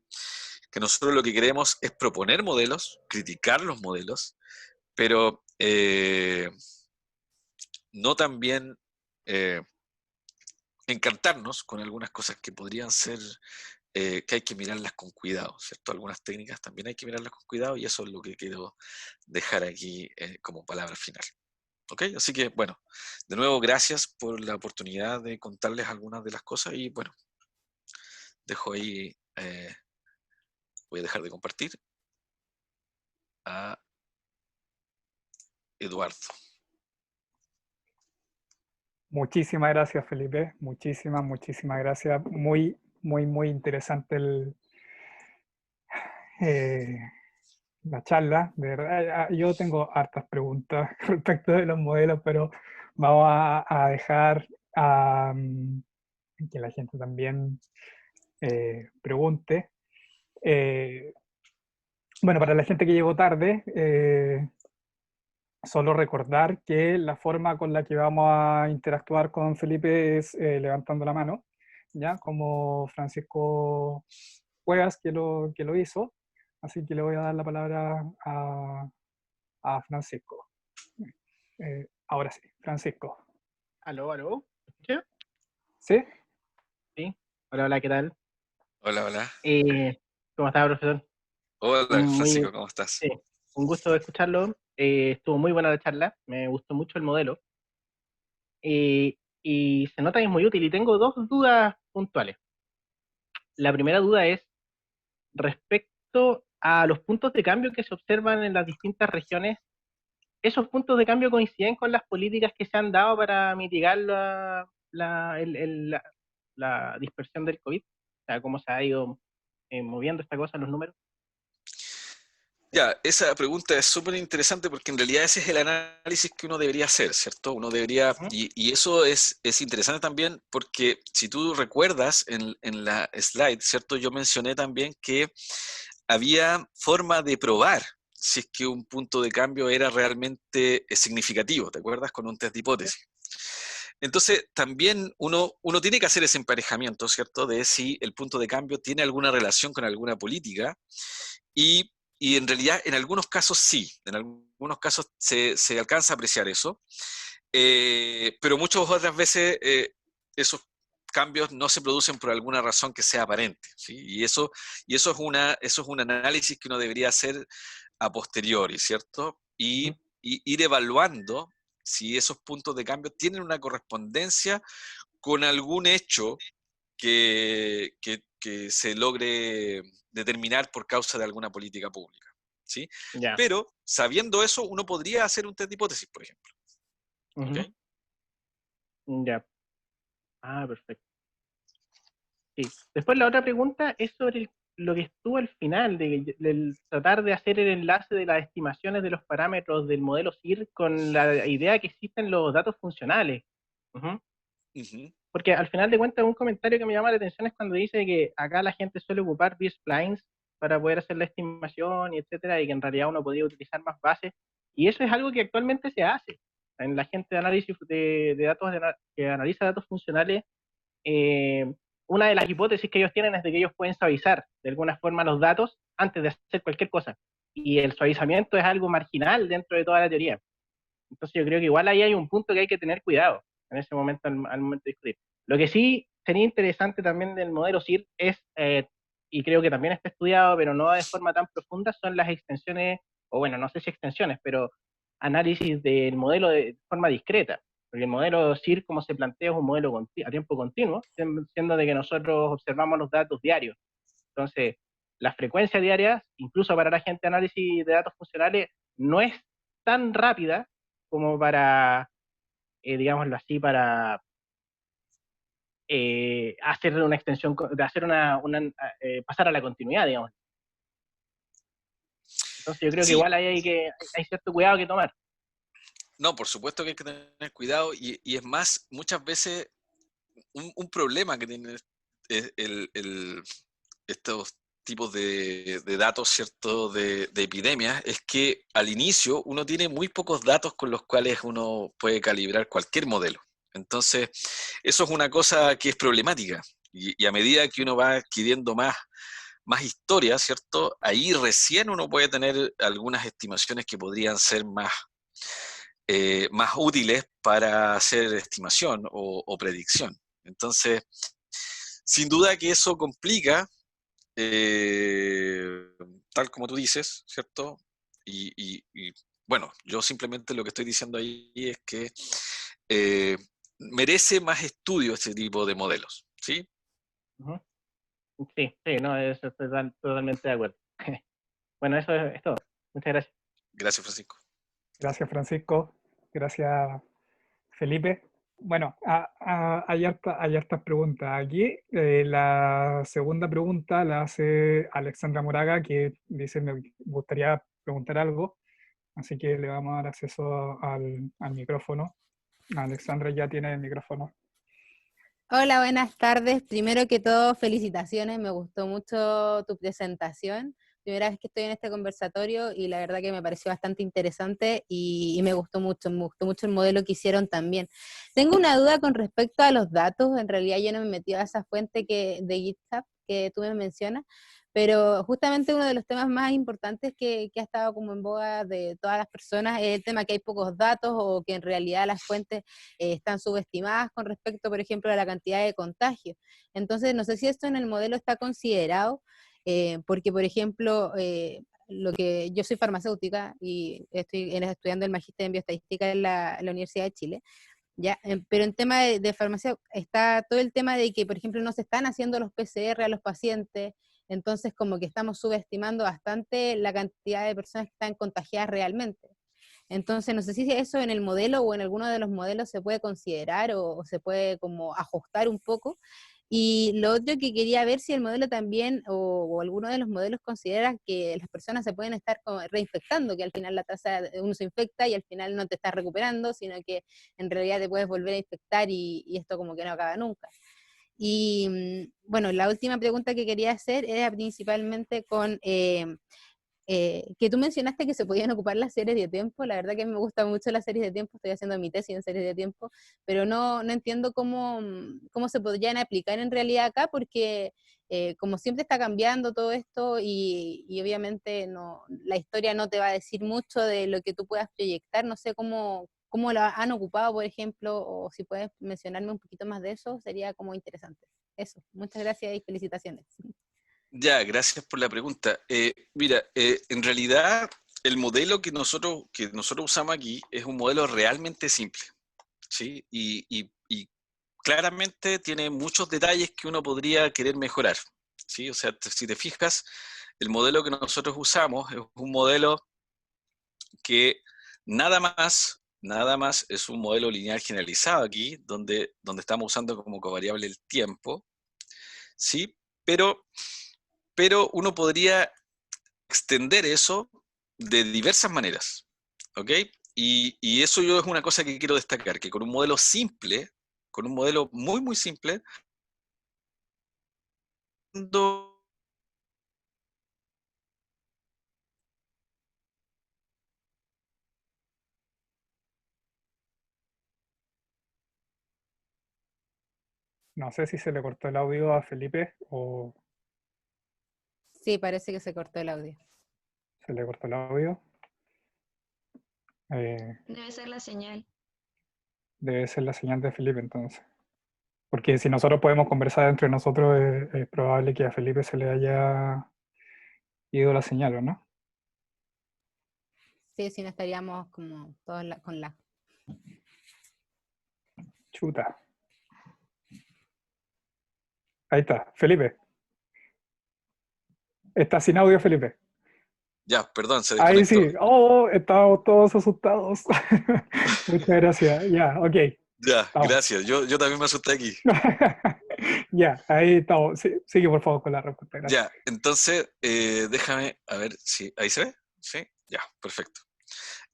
[SPEAKER 2] nosotros lo que queremos es proponer modelos, criticar los modelos, pero no también eh, encantarnos con algunas cosas que podrían ser, que hay que mirarlas con cuidado, ¿cierto? Algunas técnicas también hay que mirarlas con cuidado y eso es lo que quiero dejar aquí como palabra final. ¿Ok? Así que, bueno, de nuevo, gracias por la oportunidad de contarles algunas de las cosas y, bueno, dejo ahí, voy a dejar de compartir a Eduardo.
[SPEAKER 1] Muchísimas gracias, Felipe. Muchísimas gracias. Muy interesante eh, la charla. De verdad, yo tengo hartas preguntas respecto de los modelos, pero vamos a dejar que la gente también pregunte. Eh, bueno, para la gente que llegó tarde, solo recordar que la forma con la que vamos a interactuar con Felipe es levantando la mano, ¿ya? Como Francisco Cuevas que lo hizo. Así que le voy a dar la palabra a Francisco. Ahora sí, Francisco.
[SPEAKER 3] Aló, aló. ¿Me escucha?
[SPEAKER 1] ¿Sí?
[SPEAKER 3] Sí. Hola, hola, ¿qué tal?
[SPEAKER 2] Hola, hola.
[SPEAKER 3] Eh, ¿Cómo está, profesor?
[SPEAKER 2] Hola,
[SPEAKER 3] Muy,
[SPEAKER 2] Francisco, ¿cómo estás?
[SPEAKER 3] sí, un gusto escucharlo. Estuvo muy buena la charla, me gustó mucho el modelo. Y se nota que es muy útil. Y tengo dos dudas puntuales. La primera duda es respecto a los puntos de cambio que se observan en las distintas regiones. ¿Esos puntos de cambio coinciden con las políticas que se han dado para mitigar la dispersión del COVID? O sea, cómo se ha ido moviendo esta cosa en los números.
[SPEAKER 2] Ya, esa pregunta es súper interesante porque en realidad ese es el análisis que uno debería hacer, ¿cierto? Uno debería,
[SPEAKER 3] Ujú.
[SPEAKER 2] y eso es interesante también porque si tú recuerdas en la slide, ¿cierto? Yo mencioné también que había forma de probar si es que un punto de cambio era realmente significativo, ¿te acuerdas? Con un test de hipótesis. Entonces, también uno tiene que hacer ese emparejamiento, ¿cierto? De si el punto de cambio tiene alguna relación con alguna política y, y en realidad en algunos casos sí, en algunos casos se alcanza a apreciar eso, pero muchas otras veces esos cambios no se producen por alguna razón que sea aparente, ¿sí? Y eso eso es un análisis que uno debería hacer a posteriori, ¿cierto?
[SPEAKER 3] Ujú.
[SPEAKER 2] Y ir evaluando si esos puntos de cambio tienen una correspondencia con algún hecho que se logre determinar por causa de alguna política pública, ¿sí?
[SPEAKER 3] Ya.
[SPEAKER 2] Pero sabiendo eso, uno podría hacer un test de hipótesis, por ejemplo, ¿ok?
[SPEAKER 3] Ujú. Ya. Ah, perfecto. Sí. Después la otra pregunta es sobre lo que estuvo al final, del tratar de hacer el enlace de las estimaciones de los parámetros del modelo SIR con la idea que existen los datos funcionales. Ujú.
[SPEAKER 2] Ujú.
[SPEAKER 3] Porque al final de cuentas un comentario que me llama la atención es cuando dice que acá la gente suele ocupar B-splines para poder hacer la estimación y etcétera, y que en realidad uno podría utilizar más bases. Y eso es algo que actualmente se hace. En la gente de análisis de datos, que analiza datos funcionales, eh, una de las hipótesis que ellos tienen es de que ellos pueden suavizar de alguna forma los datos antes de hacer cualquier cosa. Y el suavizamiento es algo marginal dentro de toda la teoría. Entonces yo creo que igual ahí hay un punto que hay que tener cuidado en ese momento, al momento de discutir. Lo que sí sería interesante también del modelo SIR es, y creo que también está estudiado, pero no de forma tan profunda, son las extensiones, o bueno, no sé si extensiones, pero análisis del modelo de forma discreta. Porque el modelo SIR, como se plantea, es un modelo a tiempo continuo, siendo de que nosotros observamos los datos diarios. Entonces, la frecuencia diaria, incluso para la gente de análisis de datos funcionales, no es tan rápida como para, digámoslo así, para hacer una extensión, de hacer pasar a la continuidad, digamos. Entonces yo creo que
[SPEAKER 2] Sí,
[SPEAKER 3] igual ahí hay cierto cuidado que tomar.
[SPEAKER 2] no, por supuesto que hay que tener cuidado y es más, muchas veces un problema que tienen estos tipos de datos, ¿cierto?, de epidemias, es que al inicio uno tiene muy pocos datos con los cuales uno puede calibrar cualquier modelo. Entonces, eso es una cosa que es problemática. Y a medida que uno va adquiriendo más historia, ¿cierto? Ahí recién uno puede tener algunas estimaciones que podrían ser más útiles para hacer estimación o predicción. Entonces, sin duda que eso complica, eh, tal como tú dices, ¿cierto? Y, bueno, yo simplemente lo que estoy diciendo ahí es que eh, merece más estudio este tipo de modelos, ¿sí?
[SPEAKER 3] Uh-huh. Sí, sí, no, eso estoy totalmente de acuerdo. Bueno, eso es todo. Muchas gracias.
[SPEAKER 2] Gracias, Francisco.
[SPEAKER 1] Gracias, Francisco. Gracias, Felipe. Bueno, hay hartas preguntas aquí. La segunda pregunta la hace Alexandra Moraga, que dice, me gustaría preguntar algo, así que le vamos a dar acceso al micrófono. Alexandra ya tiene el micrófono.
[SPEAKER 4] Hola, buenas tardes. Primero que todo, felicitaciones. Me gustó mucho tu presentación. Primera vez que estoy en este conversatorio y la verdad que me pareció bastante interesante y me gustó mucho. Me gustó mucho el modelo que hicieron también. Tengo una duda con respecto a los datos. En realidad yo no me metí a esa fuente de GitHub que tú me mencionas, pero justamente uno de los temas más importantes que ha estado como en boga de todas las personas es el tema que hay pocos datos o que en realidad las fuentes están subestimadas con respecto, por ejemplo, a la cantidad de contagios. Entonces, no sé si esto en el modelo está considerado, porque, por ejemplo, lo que yo soy farmacéutica y estoy estudiando el magíster en bioestadística en la Universidad de Chile. Ya, pero en tema de farmacia está todo el tema de que, por ejemplo, no se están haciendo los PCR a los pacientes, entonces como que estamos subestimando bastante la cantidad de personas que están contagiadas realmente. Entonces, no sé si eso en el modelo o en alguno de los modelos se puede considerar o se puede como ajustar un poco. Y lo otro que quería ver si el modelo también o alguno de los modelos considera que las personas se pueden estar como reinfectando, que al final la tasa de uno se infecta y al final no te estás recuperando, sino que en realidad te puedes volver a infectar y esto como que no acaba nunca. Y bueno, la última pregunta que quería hacer era principalmente con que tú mencionaste que se podían ocupar las series de tiempo. La verdad que me gusta mucho las series de tiempo, estoy haciendo mi tesis en series de tiempo, pero no entiendo cómo se podrían aplicar en realidad acá, porque como siempre está cambiando todo esto y obviamente no, la historia no te va a decir mucho de lo que tú puedas proyectar, no sé cómo la han ocupado, por ejemplo, o si puedes mencionarme un poquito más de eso, sería como interesante. Eso, muchas gracias y felicitaciones.
[SPEAKER 2] Ya, gracias por la pregunta. Mira, en realidad el modelo que nosotros usamos aquí es un modelo realmente simple, ¿sí? Y claramente tiene muchos detalles que uno podría querer mejorar, ¿sí? O sea, si te fijas, el modelo que nosotros usamos es un modelo que nada más es un modelo lineal generalizado aquí, donde estamos usando como covariable el tiempo, ¿sí? Pero uno podría extender eso de diversas maneras, ¿ok? Y eso yo es una cosa que quiero destacar, que con un modelo simple, con un modelo muy, muy simple,
[SPEAKER 1] No sé si se le cortó el audio a Felipe o
[SPEAKER 4] Sí, parece que se cortó el audio.
[SPEAKER 1] se le cortó el audio.
[SPEAKER 5] Debe ser la señal.
[SPEAKER 1] Debe ser la señal de Felipe entonces. Porque si nosotros podemos conversar entre nosotros, es probable que a Felipe se le haya ido la señal, ¿o no?
[SPEAKER 4] Sí, si no estaríamos como todos con la...
[SPEAKER 1] Chuta. Ahí está, Felipe. Está sin audio, Felipe.
[SPEAKER 2] Ya, perdón, se
[SPEAKER 1] Ahí
[SPEAKER 2] desconectó.
[SPEAKER 1] sí. Oh, estábamos todos asustados. Muchas gracias. Ya, ok.
[SPEAKER 2] Ya,
[SPEAKER 1] Estamos.
[SPEAKER 2] gracias. Yo también me asusté aquí.
[SPEAKER 1] Ya, ahí estamos. Sí, sigue por favor con la respuesta. Gracias.
[SPEAKER 2] Ya, entonces, déjame a ver si ahí se ve. Sí, ya, perfecto.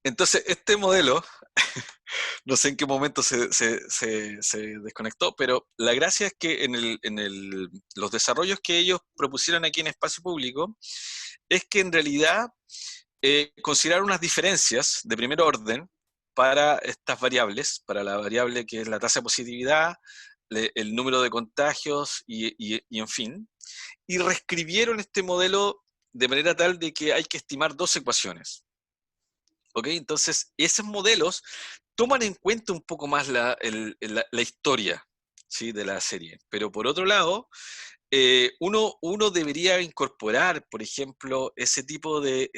[SPEAKER 2] Entonces, este modelo, no sé en qué momento se desconectó, pero la gracia es que los desarrollos que ellos propusieron aquí en Espacio Público es que en realidad considerar unas diferencias de primer orden para estas variables, para la variable que es la tasa de positividad, el número de contagios y en fin, y reescribieron este modelo de manera tal de que hay que estimar dos ecuaciones. ¿Ok? Entonces, esos modelos toman en cuenta un poco más la historia, ¿sí?, de la serie. Pero por otro lado, uno debería incorporar, por ejemplo, ese tipo de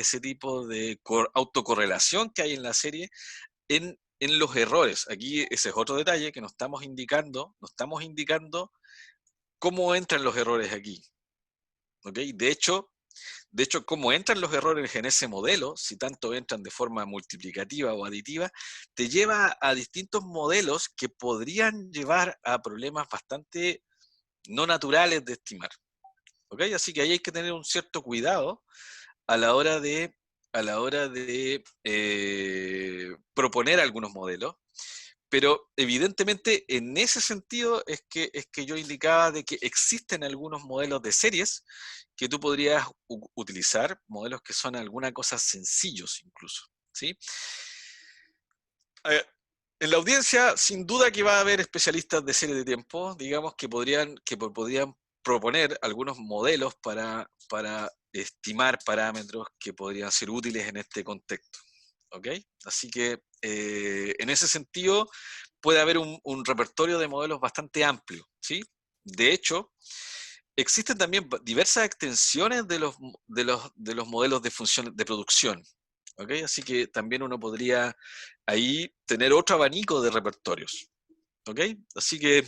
[SPEAKER 2] autocorrelación que hay en la serie en los errores. Aquí ese es otro detalle que nos estamos indicando cómo entran los errores aquí. ¿Ok? De hecho, cómo entran los errores en ese modelo, si tanto entran de forma multiplicativa o aditiva, te lleva a distintos modelos que podrían llevar a problemas bastante no naturales de estimar. ¿Ok? Así que ahí hay que tener un cierto cuidado a la hora de proponer algunos modelos, pero evidentemente en ese sentido es que yo indicaba de que existen algunos modelos de series que tú podrías utilizar, modelos que son alguna cosa sencillos incluso, ¿sí? En la audiencia, sin duda que va a haber especialistas de serie de tiempo, digamos, que podrían proponer algunos modelos para estimar parámetros que podrían ser útiles en este contexto. ¿Ok? Así que en ese sentido puede haber un repertorio de modelos bastante amplio, ¿sí? De hecho, existen también diversas extensiones de los modelos de función de producción. ¿Ok? Así que también uno podría ahí tener otro abanico de repertorios. ¿Ok? Así que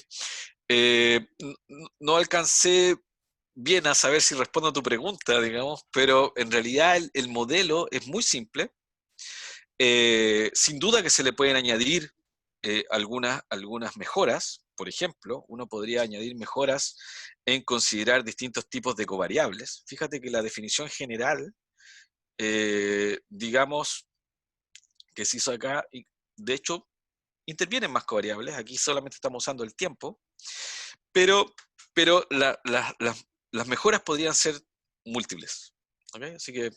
[SPEAKER 2] no alcancé bien a saber si respondo a tu pregunta, digamos, pero en realidad el modelo es muy simple. Sin duda que se le pueden añadir algunas mejoras. Por ejemplo, uno podría añadir mejoras en considerar distintos tipos de covariables. Fíjate que la definición general, digamos, que se hizo acá, y de hecho, intervienen más covariables. Aquí solamente estamos usando el tiempo, pero las mejoras podrían ser múltiples. ¿Ok? Así que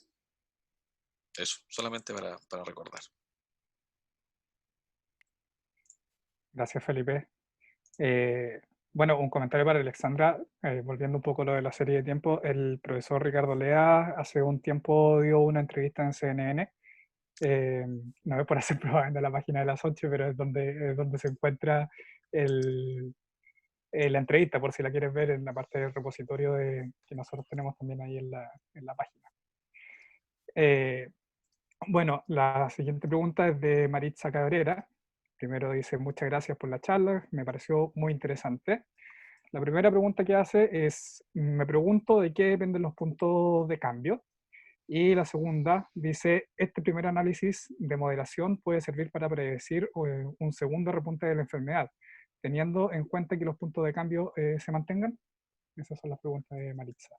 [SPEAKER 2] eso, solamente para recordar.
[SPEAKER 1] Gracias, Felipe. Bueno, un comentario para Alexandra, volviendo un poco a lo de la serie de tiempo. El profesor Ricardo Lea hace un tiempo dio una entrevista en CNN. No es por hacer propaganda en la página de las 8, pero es donde se encuentra la entrevista, por si la quieres ver en la parte del repositorio que nosotros tenemos también ahí en la página. Bueno, la siguiente pregunta es de Maritza Cabrera. Primero dice, muchas gracias por la charla, me pareció muy interesante. La primera pregunta que hace es, me pregunto de qué dependen los puntos de cambio. Y la segunda dice, este primer análisis de moderación puede servir para predecir un segundo repunte de la enfermedad, teniendo en cuenta que los puntos de cambio se mantengan. Esas son las preguntas de Maritza.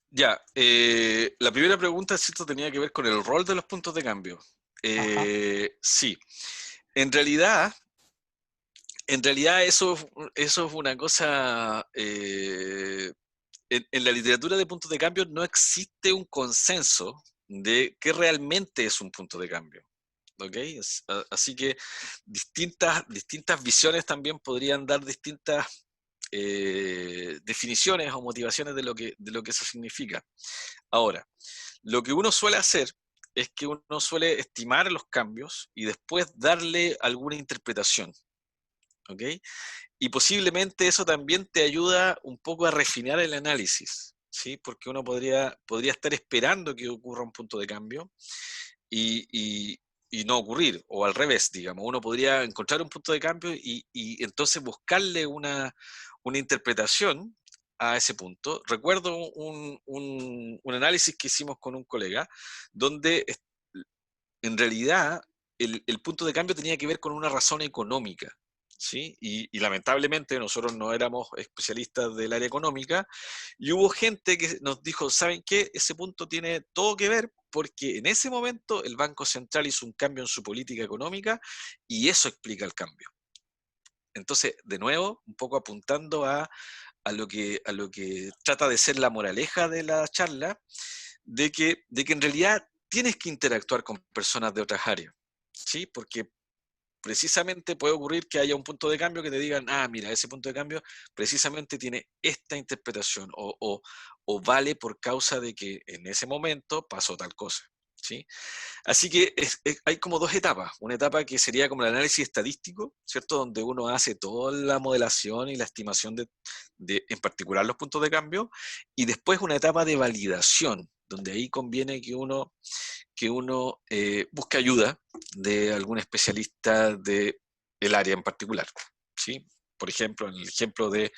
[SPEAKER 2] Ya, la primera pregunta, ¿cierto?, tenía que ver con el rol de los puntos de cambio. Sí, en realidad eso es una cosa, en la literatura de puntos de cambio no existe un consenso de qué realmente es un punto de cambio. ¿ok? Así que distintas visiones también podrían dar distintas definiciones o motivaciones de lo que eso significa. Ahora, lo que uno suele hacer es que uno suele estimar los cambios y después darle alguna interpretación, ¿ok? Y posiblemente eso también te ayuda un poco a refinar el análisis, ¿sí? Porque uno podría estar esperando que ocurra un punto de cambio y no ocurrir, o al revés, digamos. Uno podría encontrar un punto de cambio y entonces buscarle una interpretación a ese punto. Recuerdo un análisis que hicimos con un colega, donde en realidad el punto de cambio tenía que ver con una razón económica, ¿sí? Y lamentablemente nosotros no éramos especialistas del área económica, y hubo gente que nos dijo, ¿saben qué? Ese punto tiene todo que ver porque en ese momento el Banco Central hizo un cambio en su política económica y eso explica el cambio. Entonces, de nuevo, un poco apuntando a lo que trata de ser la moraleja de la charla, de que en realidad tienes que interactuar con personas de otras áreas, ¿sí? Porque precisamente puede ocurrir que haya un punto de cambio que te digan, ah, mira, ese punto de cambio precisamente tiene esta interpretación o vale por causa de que en ese momento pasó tal cosa, ¿sí? Así que hay como dos etapas. Una etapa que sería como el análisis estadístico, ¿cierto? Donde uno hace toda la modelación y la estimación en particular los puntos de cambio, y después una etapa de validación, donde ahí conviene que uno busque ayuda de algún especialista del área en particular, ¿sí? Por ejemplo, en el ejemplo del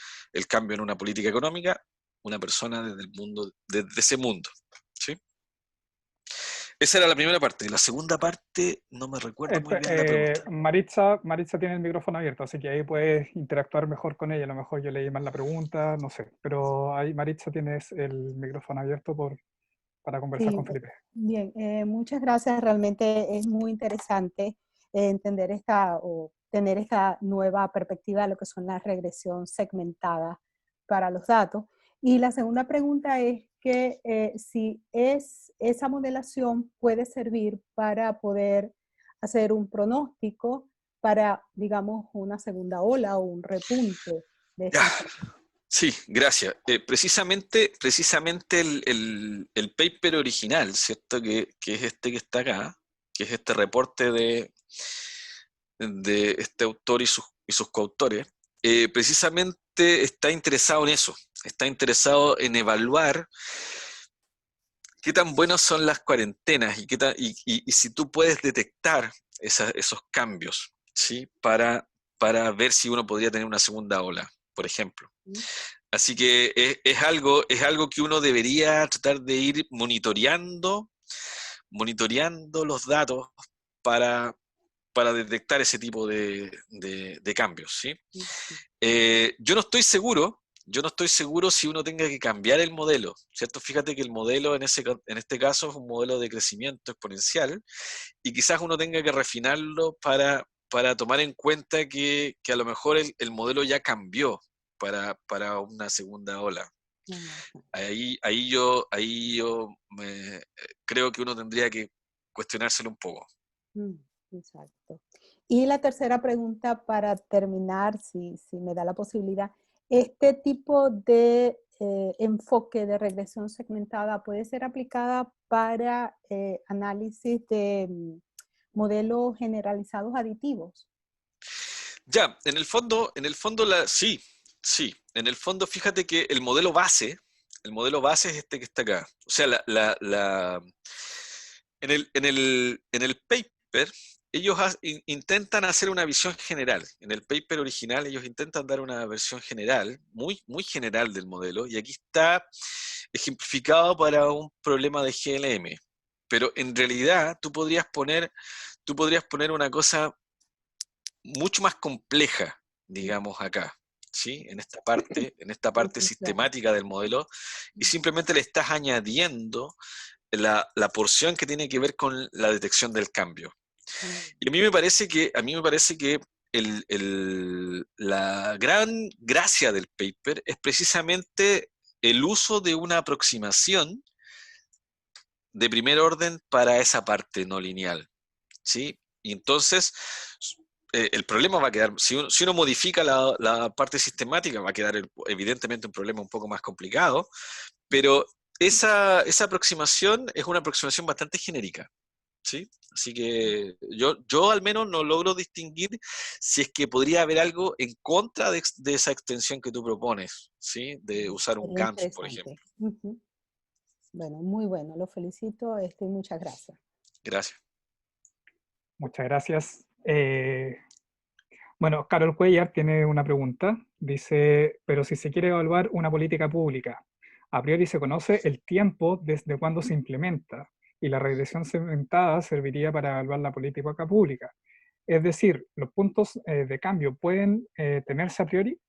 [SPEAKER 2] cambio en una política económica, una persona desde ese mundo, ¿sí? Esa era la primera parte. La segunda parte, no me recuerdo muy bien la pregunta.
[SPEAKER 1] Maritza tiene el micrófono abierto, así que ahí puedes interactuar mejor con ella. A lo mejor yo leí mal la pregunta, no sé. Pero ahí, Maritza, tienes el micrófono abierto para conversar
[SPEAKER 6] Sí,
[SPEAKER 1] con Felipe.
[SPEAKER 6] bien, muchas gracias. Realmente es muy interesante entender o tener esta nueva perspectiva de lo que son la regresión segmentada para los datos. Y la segunda pregunta es que si esa modelación puede servir para poder hacer un pronóstico para, digamos, una segunda ola o un repunte de esta enfermedad.
[SPEAKER 2] Sí, gracias. Precisamente el paper original, ¿cierto? Que es este que está acá, que es este reporte de este autor y sus coautores, precisamente está interesado en eso, está interesado en evaluar qué tan buenas son las cuarentenas y si tú puedes detectar esos cambios, ¿sí? Para ver si uno podría tener una segunda ola, por ejemplo. Así que es algo que uno debería tratar de ir monitoreando los datos para detectar ese tipo de cambios, ¿sí? Yo no estoy seguro si uno tenga que cambiar el modelo, ¿cierto? Fíjate que el modelo en este caso es un modelo de crecimiento exponencial y quizás uno tenga que refinarlo para tomar en cuenta que a lo mejor el modelo ya cambió para una segunda ola. Ahí yo creo que uno tendría que cuestionárselo un poco.
[SPEAKER 6] Exacto. Y la tercera pregunta para terminar, si me da la posibilidad, ¿este tipo de enfoque de regresión segmentada puede ser aplicada para análisis de modelos generalizados aditivos?
[SPEAKER 2] Ya, en el fondo sí. En el fondo, fíjate que el modelo base es este que está acá. O sea, en el paper, ellos intentan hacer una visión general. En el paper original, ellos intentan dar una versión general, muy, muy general del modelo, y aquí está ejemplificado para un problema de GLM. Pero en realidad, tú podrías poner una cosa mucho más compleja, digamos, acá, ¿sí? En esta parte sistemática del modelo, y simplemente le estás añadiendo la porción que tiene que ver con la detección del cambio. Y a mí me parece que la gran gracia del paper es precisamente el uso de una aproximación de primer orden para esa parte no lineal, ¿sí? Y entonces, el problema va a quedar, si uno modifica la parte sistemática, va a quedar evidentemente un problema un poco más complicado, pero esa aproximación es una aproximación bastante genérica, ¿sí? Así que yo al menos no logro distinguir si es que podría haber algo en contra de esa extensión que tú propones, ¿sí? De usar un
[SPEAKER 6] Sería
[SPEAKER 2] CAMS, por ejemplo.
[SPEAKER 6] interesante. Ujú. Bueno, muy bueno, lo felicito y muchas gracias.
[SPEAKER 2] Gracias.
[SPEAKER 1] Muchas gracias. Bueno, Carol Cuellar tiene una pregunta. Dice, pero si se quiere evaluar una política pública, a priori se conoce el tiempo desde cuándo se implementa y la regresión segmentada serviría para evaluar la política pública. Es decir, ¿los puntos de cambio pueden tenerse a priori?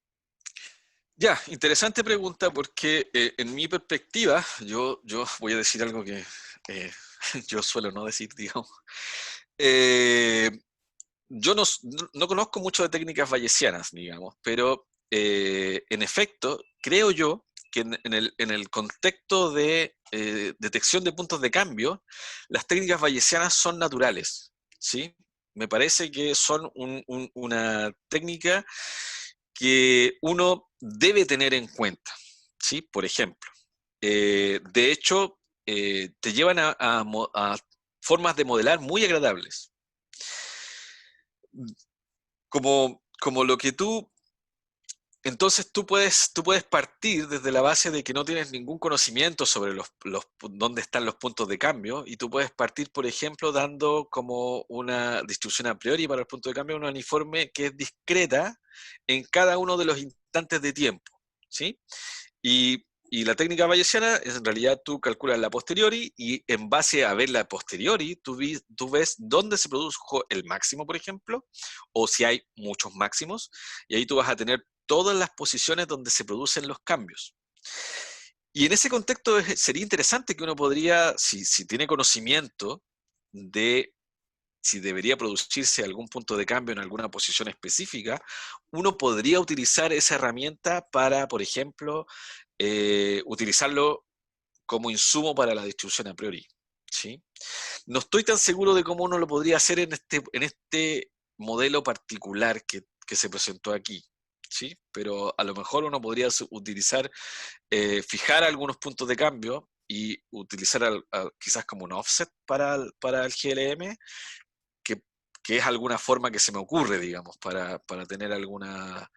[SPEAKER 2] Ya, interesante pregunta porque en mi perspectiva, yo voy a decir algo que yo suelo no decir, digamos. Eh, yo no conozco mucho de técnicas bayesianas, digamos, pero en efecto, creo yo que en el contexto de detección de puntos de cambio, las técnicas bayesianas son naturales, ¿sí? Me parece que son una técnica que uno debe tener en cuenta, ¿sí? Por ejemplo, de hecho, te llevan a formas de modelar muy agradables. Como lo que entonces tú puedes partir desde la base de que no tienes ningún conocimiento sobre dónde están los puntos de cambio, y tú puedes partir, por ejemplo, dando como una distribución a priori para el punto de cambio, una uniforme que es discreta en cada uno de los instantes de tiempo, ¿sí? Y la técnica bayesiana es en realidad tú calculas la posteriori y en base a ver la posteriori, tú ves dónde se produjo el máximo, por ejemplo, o si hay muchos máximos, y ahí tú vas a tener todas las posiciones donde se producen los cambios. Y en ese contexto sería interesante que uno podría, si tiene conocimiento de si debería producirse algún punto de cambio en alguna posición específica, uno podría utilizar esa herramienta para, por ejemplo, utilizarlo como insumo para la distribución a priori, ¿sí? No estoy tan seguro de cómo uno lo podría hacer en este modelo particular que se presentó aquí, ¿sí? Pero a lo mejor uno podría utilizar, fijar algunos puntos de cambio y utilizar quizás como un offset para el GLM, que, que es alguna forma que se me ocurre, digamos, para tener alguna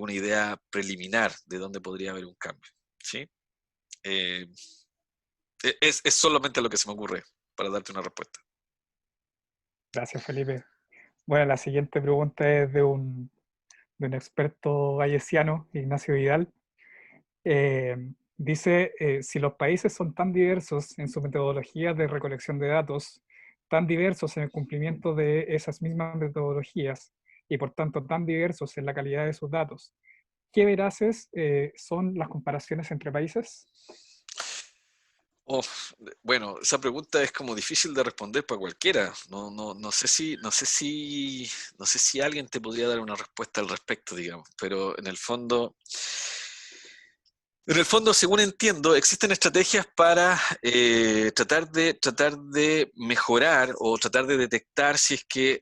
[SPEAKER 2] idea preliminar de dónde podría haber un cambio, ¿sí? Eh, es solamente lo que se me ocurre para darte una respuesta.
[SPEAKER 1] Gracias, Felipe. Bueno, la siguiente pregunta es de un experto bayesiano, Ignacio Vidal. Eh, Dice, si los países son tan diversos en su metodología de recolección de datos, tan diversos en el cumplimiento de esas mismas metodologías y por tanto tan diversos en la calidad de sus datos, ¿qué veraces son las comparaciones entre países?
[SPEAKER 2] Oh, bueno, esa pregunta es como difícil de responder para cualquiera. No sé si alguien te podría dar una respuesta al respecto, digamos, pero en el fondo, según entiendo, existen estrategias para tratar de mejorar o tratar de detectar si es que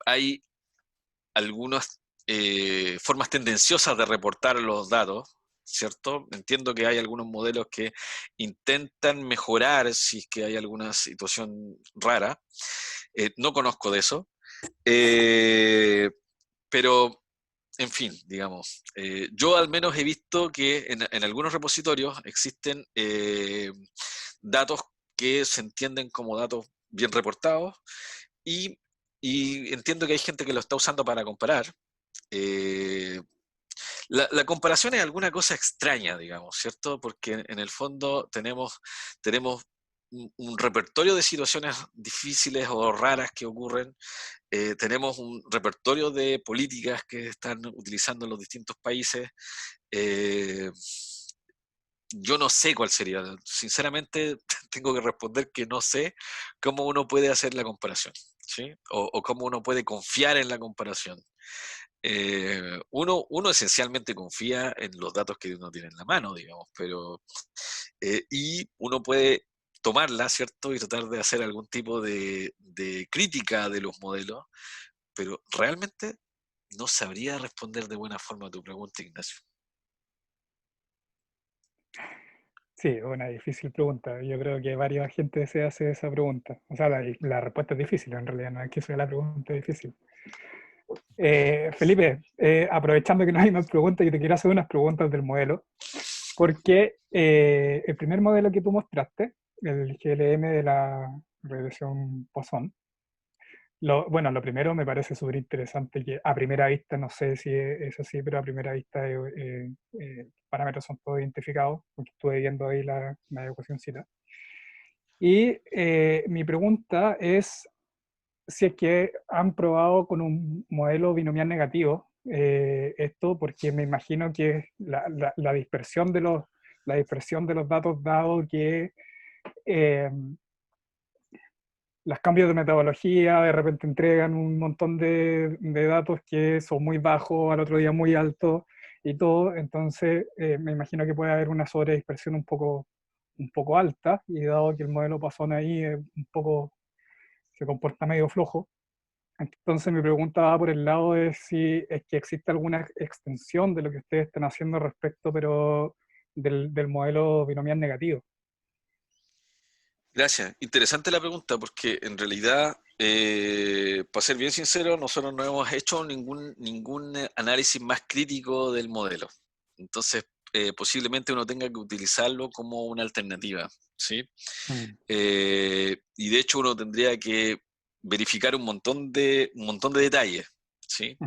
[SPEAKER 2] hay algunas formas tendenciosas de reportar los datos, ¿cierto? Entiendo que hay algunos modelos que intentan mejorar si es que hay alguna situación rara. No conozco de eso. Pero en fin, digamos, yo al menos he visto que en algunos repositorios existen datos que se entienden como datos bien reportados, y, y entiendo que hay gente que lo está usando para comparar. Eh, la comparación es alguna cosa extraña, digamos, ¿cierto? Porque en el fondo tenemos un repertorio de situaciones difíciles o raras que ocurren. Tenemos un repertorio de políticas que están utilizando los distintos países. Eh, yo no sé cuál sería. Sinceramente, tengo que responder que no sé cómo uno puede hacer la comparación, ¿sí? O cómo uno puede confiar en la comparación. Uno esencialmente confía en los datos que uno tiene en la mano, digamos, y uno puede tomarla, ¿cierto? Y tratar de hacer algún tipo de crítica de los modelos, pero realmente no sabría responder de buena forma a tu pregunta, Ignacio.
[SPEAKER 1] Sí, una difícil pregunta. Yo creo que varias gente se hace esa pregunta. O sea, la respuesta es difícil, en realidad, no es que sea la pregunta difícil. Felipe, aprovechando que no hay más preguntas, yo te quiero hacer unas preguntas del modelo, porque el primer modelo que tú mostraste, el GLM de la regresión Poisson, bueno, lo primero me parece súper interesante que a primera vista, no sé si es así, pero a primera vista parámetros son todos identificados, porque estuve viendo ahí la ecuacióncita. Y mi pregunta es si es que han probado con un modelo binomial negativo esto, porque me imagino que la dispersión la dispersión de los datos, dado que los cambios de metodología de repente entregan un montón de datos que son muy bajos, al otro día muy altos y todo, entonces me imagino que puede haber una sobredispersión un poco alta, y dado que el modelo Poisson ahí se comporta medio flojo, entonces mi pregunta va por el lado de si es que existe alguna extensión de lo que ustedes están haciendo respecto, pero del modelo binomial negativo.
[SPEAKER 2] Gracias. Interesante la pregunta porque en realidad, para ser bien sincero, nosotros no hemos hecho ningún análisis más crítico del modelo. Entonces, posiblemente uno tenga que utilizarlo como una alternativa, ¿sí? Y de hecho uno tendría que verificar un montón de detalles, ¿sí?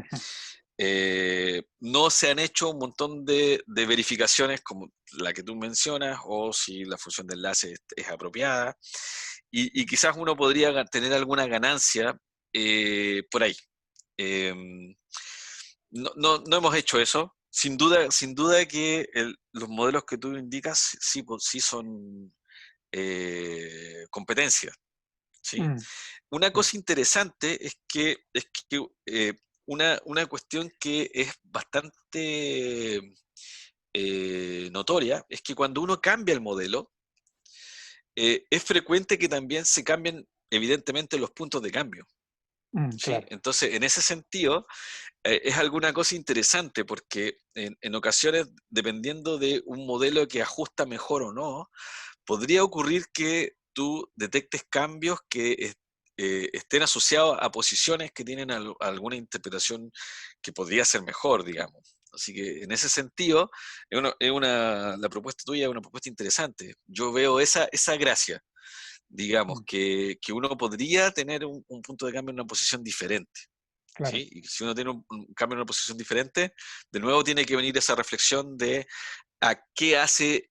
[SPEAKER 2] No se han hecho un montón de verificaciones como la que tú mencionas, o si la función de enlace es apropiada, y quizás uno podría tener alguna ganancia por ahí. No hemos hecho eso. Sin duda que los modelos que tú indicas sí son competencias, ¿sí? Una cosa interesante es que una cuestión que es bastante notoria es que cuando uno cambia el modelo, es frecuente que también se cambien evidentemente los puntos de cambio, ¿sí?
[SPEAKER 1] Claro.
[SPEAKER 2] Entonces, en ese sentido, es alguna cosa interesante porque en ocasiones, dependiendo de un modelo que ajusta mejor o no, podría ocurrir que tú detectes cambios que estén asociados a posiciones que tienen alguna interpretación que podría ser mejor, digamos. Así que en ese sentido, la propuesta tuya es una propuesta interesante. Yo veo esa gracia, digamos, que uno podría tener un punto de cambio en una posición diferente.
[SPEAKER 1] Claro.
[SPEAKER 2] ¿Sí? Y si uno tiene un cambio en una posición diferente, de nuevo tiene que venir esa reflexión de a qué hace,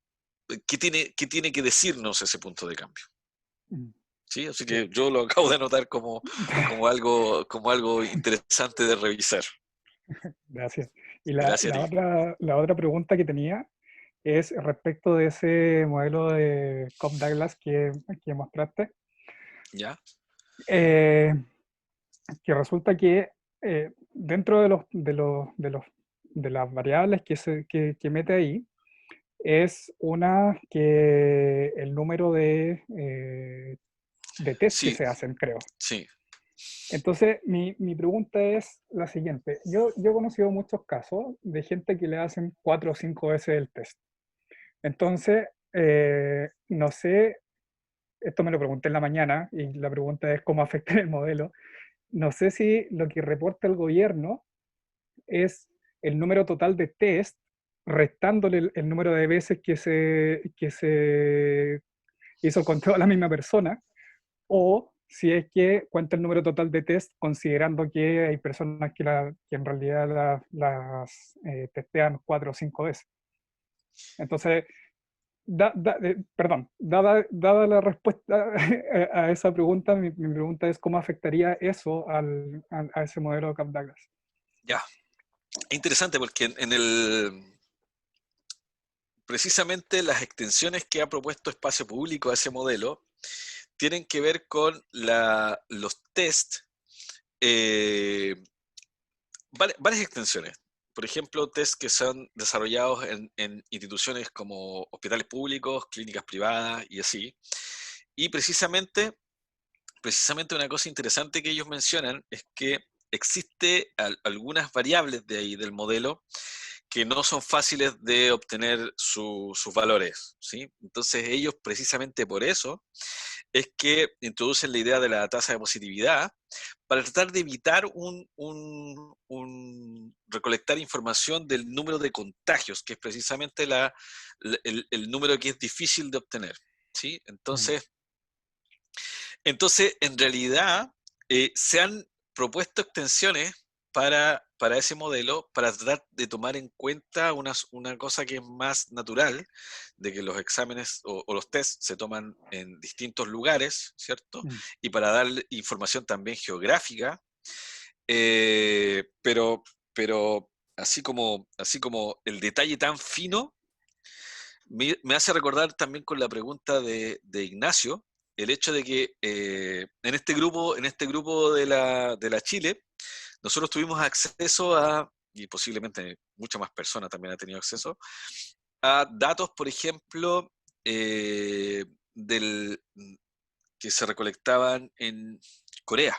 [SPEAKER 2] qué tiene que decirnos ese punto de cambio. ¿Sí? Así que yo lo acabo de anotar como algo interesante de revisar.
[SPEAKER 1] Gracias. Y
[SPEAKER 2] Gracias a ti.
[SPEAKER 1] la otra pregunta que tenía es respecto de ese modelo de Cobb-Douglas que mostraste,
[SPEAKER 2] ¿Ya?
[SPEAKER 1] Que resulta que dentro de las variables que mete ahí, es una que el número de test que
[SPEAKER 2] Sí,
[SPEAKER 1] se hacen, creo.
[SPEAKER 2] sí.
[SPEAKER 1] Entonces, mi pregunta es la siguiente. Yo he conocido muchos casos de gente que le hacen 4 o 5 veces el test. Entonces, no sé, esto me lo pregunté en la mañana y la pregunta es cómo afecta el modelo. No sé si lo que reporta el gobierno es el número total de test, restándole el número de veces que se hizo con toda la misma persona, o si es que cuenta el número total de test considerando que hay personas que en realidad las testean 4 o 5 veces. Entonces, dada la respuesta a esa pregunta, mi pregunta es cómo afectaría eso a ese modelo de Cobb-Douglas.
[SPEAKER 2] Ya. Es interesante porque precisamente las extensiones que ha propuesto Espacio Público a ese modelo tienen que ver con los test, varias extensiones. Por ejemplo, test que son desarrollados en instituciones como hospitales públicos, clínicas privadas y así. Y precisamente una cosa interesante que ellos mencionan es que existe algunas variables de ahí del modelo que no son fáciles de obtener sus valores, ¿sí? Entonces ellos precisamente por eso es que introducen la idea de la tasa de positividad para tratar de evitar recolectar información del número de contagios, que es precisamente el número que es difícil de obtener, ¿sí? Entonces, en realidad, se han propuesto extensiones para ese modelo, para tratar de tomar en cuenta una cosa que es más natural, de que los exámenes o los tests se toman en distintos lugares, ¿cierto?
[SPEAKER 1] Mm.
[SPEAKER 2] Y para dar información también geográfica, pero así como el detalle tan fino, me hace recordar también con la pregunta de Ignacio, el hecho de que en este grupo de la Chile, nosotros tuvimos acceso y posiblemente muchas más personas también han tenido acceso, a datos, por ejemplo, eh, del, que se recolectaban en Corea.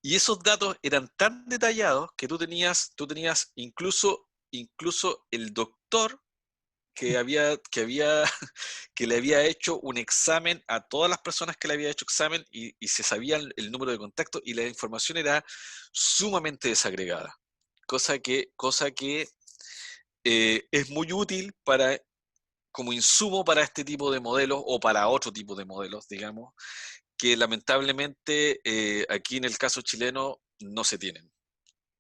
[SPEAKER 2] Y esos datos eran tan detallados que tú tenías incluso el doctor que le había hecho un examen a todas las personas que le había hecho examen y se sabía el número de contacto y la información era sumamente desagregada. Cosa que es muy útil como insumo para este tipo de modelos o para otro tipo de modelos, digamos, que lamentablemente aquí en el caso chileno no se tienen.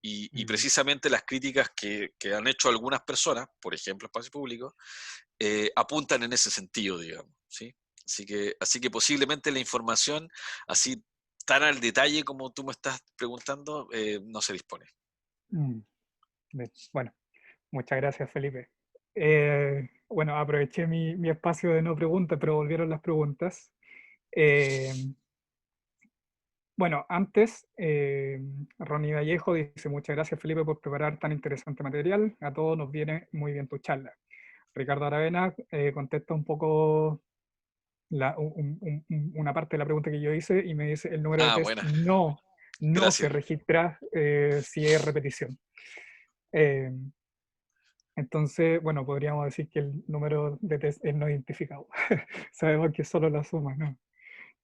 [SPEAKER 2] Y precisamente las críticas que han hecho algunas personas, por ejemplo, Espacio Público, apuntan en ese sentido, digamos, ¿sí? Así que posiblemente la información, así tan al detalle como tú me estás preguntando, no se dispone.
[SPEAKER 1] Mm. Bueno, muchas gracias, Felipe. Bueno, aproveché mi espacio de no preguntas, pero volvieron las preguntas. Eh, bueno, antes, Ronnie Vallejo dice, muchas gracias, Felipe, por preparar tan interesante material. A todos nos viene muy bien tu charla. Ricardo Aravena contesta un poco una parte de la pregunta que yo hice y me dice, el número de test
[SPEAKER 2] Buena,
[SPEAKER 1] no se
[SPEAKER 2] gracias.
[SPEAKER 1] registra si es repetición. Eh, Entonces, bueno, podríamos decir que el número de test es no identificado. Sabemos que es solo la suma, ¿no?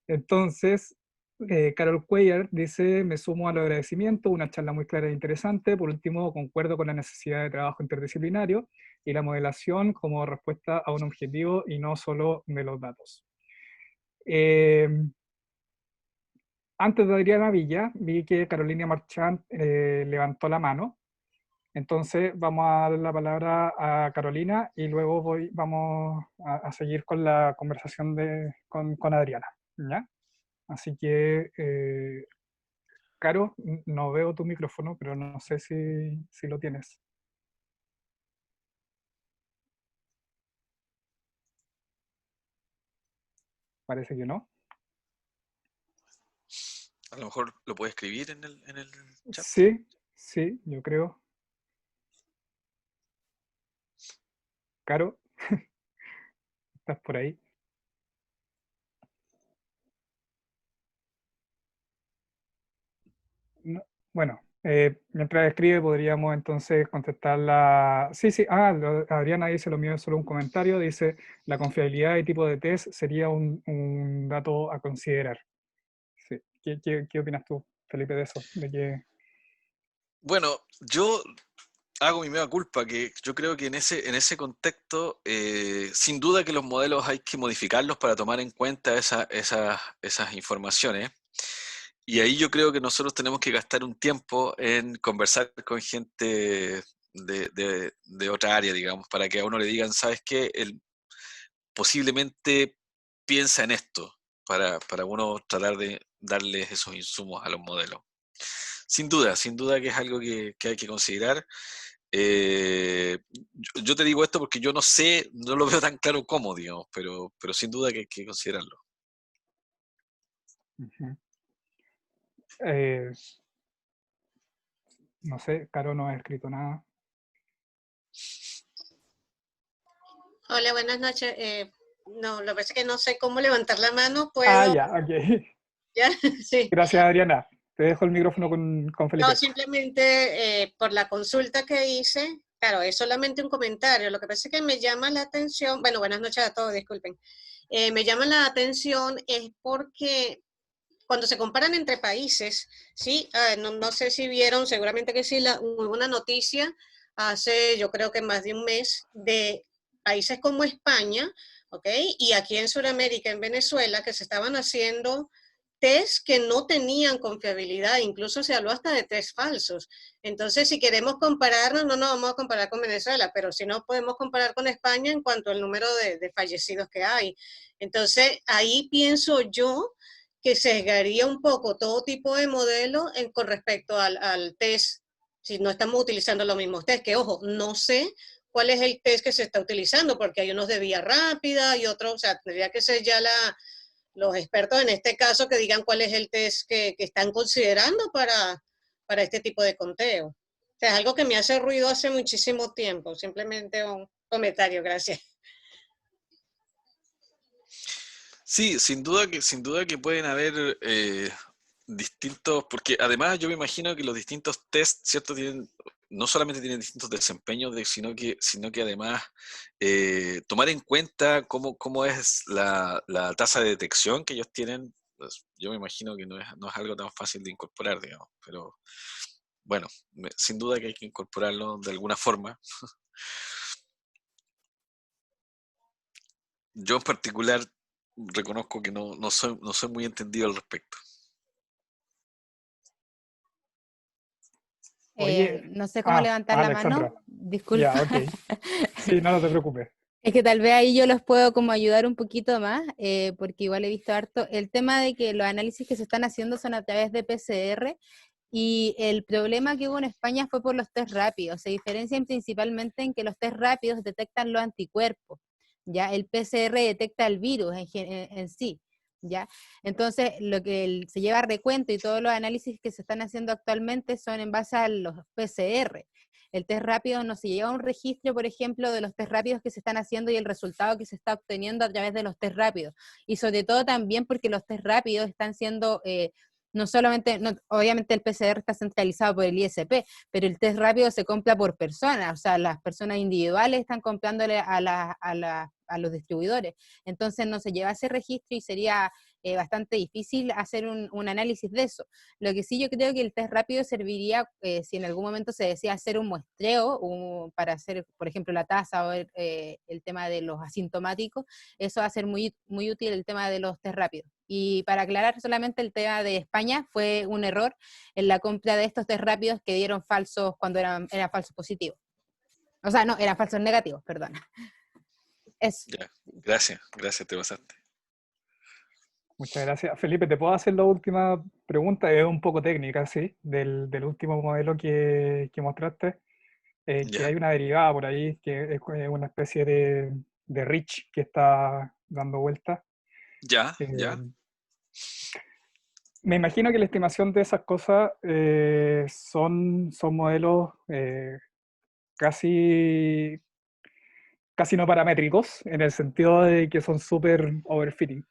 [SPEAKER 1] Entonces, Carol Cuellar dice, me sumo a los agradecimientos, una charla muy clara e interesante. Por último, concuerdo con la necesidad de trabajo interdisciplinario y la modelación como respuesta a un objetivo y no solo de los datos. Eh, Antes de Adriana Villa, vi que Carolina Marchand levantó la mano. Entonces vamos a dar la palabra a Carolina y luego vamos a seguir con la conversación con Adriana, ¿ya? Así que, Caro, no veo tu micrófono, pero no sé si lo tienes. Parece que no.
[SPEAKER 2] A lo mejor lo puedes escribir en el chat.
[SPEAKER 1] Sí, yo creo. Caro, ¿estás por ahí? No. Bueno, mientras escribe podríamos entonces contestar la... Sí, Adriana dice lo mío es solo un comentario, dice la confiabilidad y tipo de test sería un dato a considerar. Sí. ¿Qué opinas tú, Felipe, de eso? De que...
[SPEAKER 2] Bueno, yo hago mi mea culpa, que yo creo que en ese contexto, sin duda que los modelos hay que modificarlos para tomar en cuenta esas informaciones. Y ahí yo creo que nosotros tenemos que gastar un tiempo en conversar con gente de otra área, digamos, para que a uno le digan, ¿sabes qué? Él posiblemente piensa en esto, para uno tratar de darles esos insumos a los modelos. Sin duda que es algo que hay que considerar. Yo te digo esto porque yo no sé, no lo veo tan claro cómo, digamos, pero sin duda que hay que considerarlo.
[SPEAKER 1] Ujú. No sé, Caro no ha escrito nada.
[SPEAKER 7] Hola, buenas noches. No, lo que pasa es que no sé cómo levantar la mano,
[SPEAKER 1] Ah,
[SPEAKER 7] puedo,
[SPEAKER 1] ya, ok.
[SPEAKER 7] ¿ya? Sí.
[SPEAKER 1] Gracias, Adriana. Te dejo el micrófono con
[SPEAKER 7] No,
[SPEAKER 1] Felipe.
[SPEAKER 7] simplemente por la consulta que hice, claro, es solamente un comentario. Lo que pasa es que me llama la atención, bueno, buenas noches a todos, disculpen. Me llama la atención es porque cuando se comparan entre países, ¿sí? No sé si vieron, seguramente que sí, hubo una noticia hace, yo creo que más de un mes, de países como España, ¿ok? Y aquí en Sudamérica, en Venezuela, que se estaban haciendo test que no tenían confiabilidad, incluso se habló hasta de test falsos. Entonces, si queremos compararnos, no nos vamos a comparar con Venezuela, pero sí nos podemos comparar con España en cuanto al número de fallecidos que hay. Entonces, ahí pienso yo que sesgaría un poco todo tipo de modelo con respecto al test, si no estamos utilizando los mismos test, que ojo, no sé cuál es el test que se está utilizando, porque hay unos de vía rápida y otros, o sea, tendría que ser ya los expertos en este caso que digan cuál es el test que están considerando para este tipo de conteo. O sea, es algo que me hace ruido hace muchísimo tiempo, simplemente un comentario, gracias.
[SPEAKER 2] Sí, sin duda que pueden haber distintos, porque además yo me imagino que los distintos tests, ¿cierto? Tienen, no solamente tienen distintos desempeños, sino que además tomar en cuenta cómo es la tasa de detección que ellos tienen, pues, yo me imagino que no es algo tan fácil de incorporar, digamos, pero bueno, sin duda que hay que incorporarlo de alguna forma. Yo en particular reconozco que no soy muy entendido al respecto.
[SPEAKER 1] Oye,
[SPEAKER 4] No sé cómo levantar la
[SPEAKER 1] Alexandra.
[SPEAKER 4] mano, disculpa.
[SPEAKER 1] Ya, ok. Sí, no te preocupes.
[SPEAKER 4] Es que tal vez ahí yo los puedo como ayudar un poquito más, porque igual he visto harto el tema de que los análisis que se están haciendo son a través de PCR y el problema que hubo en España fue por los test rápidos. Se diferencian principalmente en que los test rápidos detectan los anticuerpos, ya el PCR detecta el virus en sí. ¿Ya? Entonces, lo que se lleva a recuento y todos los análisis que se están haciendo actualmente son en base a los PCR. El test rápido no se lleva un registro, por ejemplo, de los test rápidos que se están haciendo y el resultado que se está obteniendo a través de los test rápidos. Y sobre todo también porque los test rápidos están siendo, no solamente, obviamente el PCR está centralizado por el ISP, pero el test rápido se compra por persona, o sea, las personas individuales están comprándole a los distribuidores. Entonces no se lleva ese registro y sería bastante difícil hacer un análisis de eso. Lo que sí yo creo que el test rápido serviría si en algún momento se decía hacer un muestreo para hacer, por ejemplo, la tasa o el tema de los asintomáticos, eso va a ser muy, muy útil el tema de los test rápidos. Y para aclarar solamente el tema de España, fue un error en la compra de estos test rápidos que dieron falsos cuando eran falsos positivos. O sea, no, eran falsos negativos, perdona. Eso.
[SPEAKER 2] Ya, gracias, te pasaste.
[SPEAKER 1] Muchas gracias. Felipe, ¿te puedo hacer la última pregunta? Es un poco técnica, sí, del último modelo que mostraste. Que
[SPEAKER 2] Ya,
[SPEAKER 1] hay una derivada por ahí, que es una especie de Rich que está dando vueltas.
[SPEAKER 2] ya.
[SPEAKER 1] Me imagino que la estimación de esas cosas son modelos casi, casi no paramétricos, en el sentido de que son súper overfitting.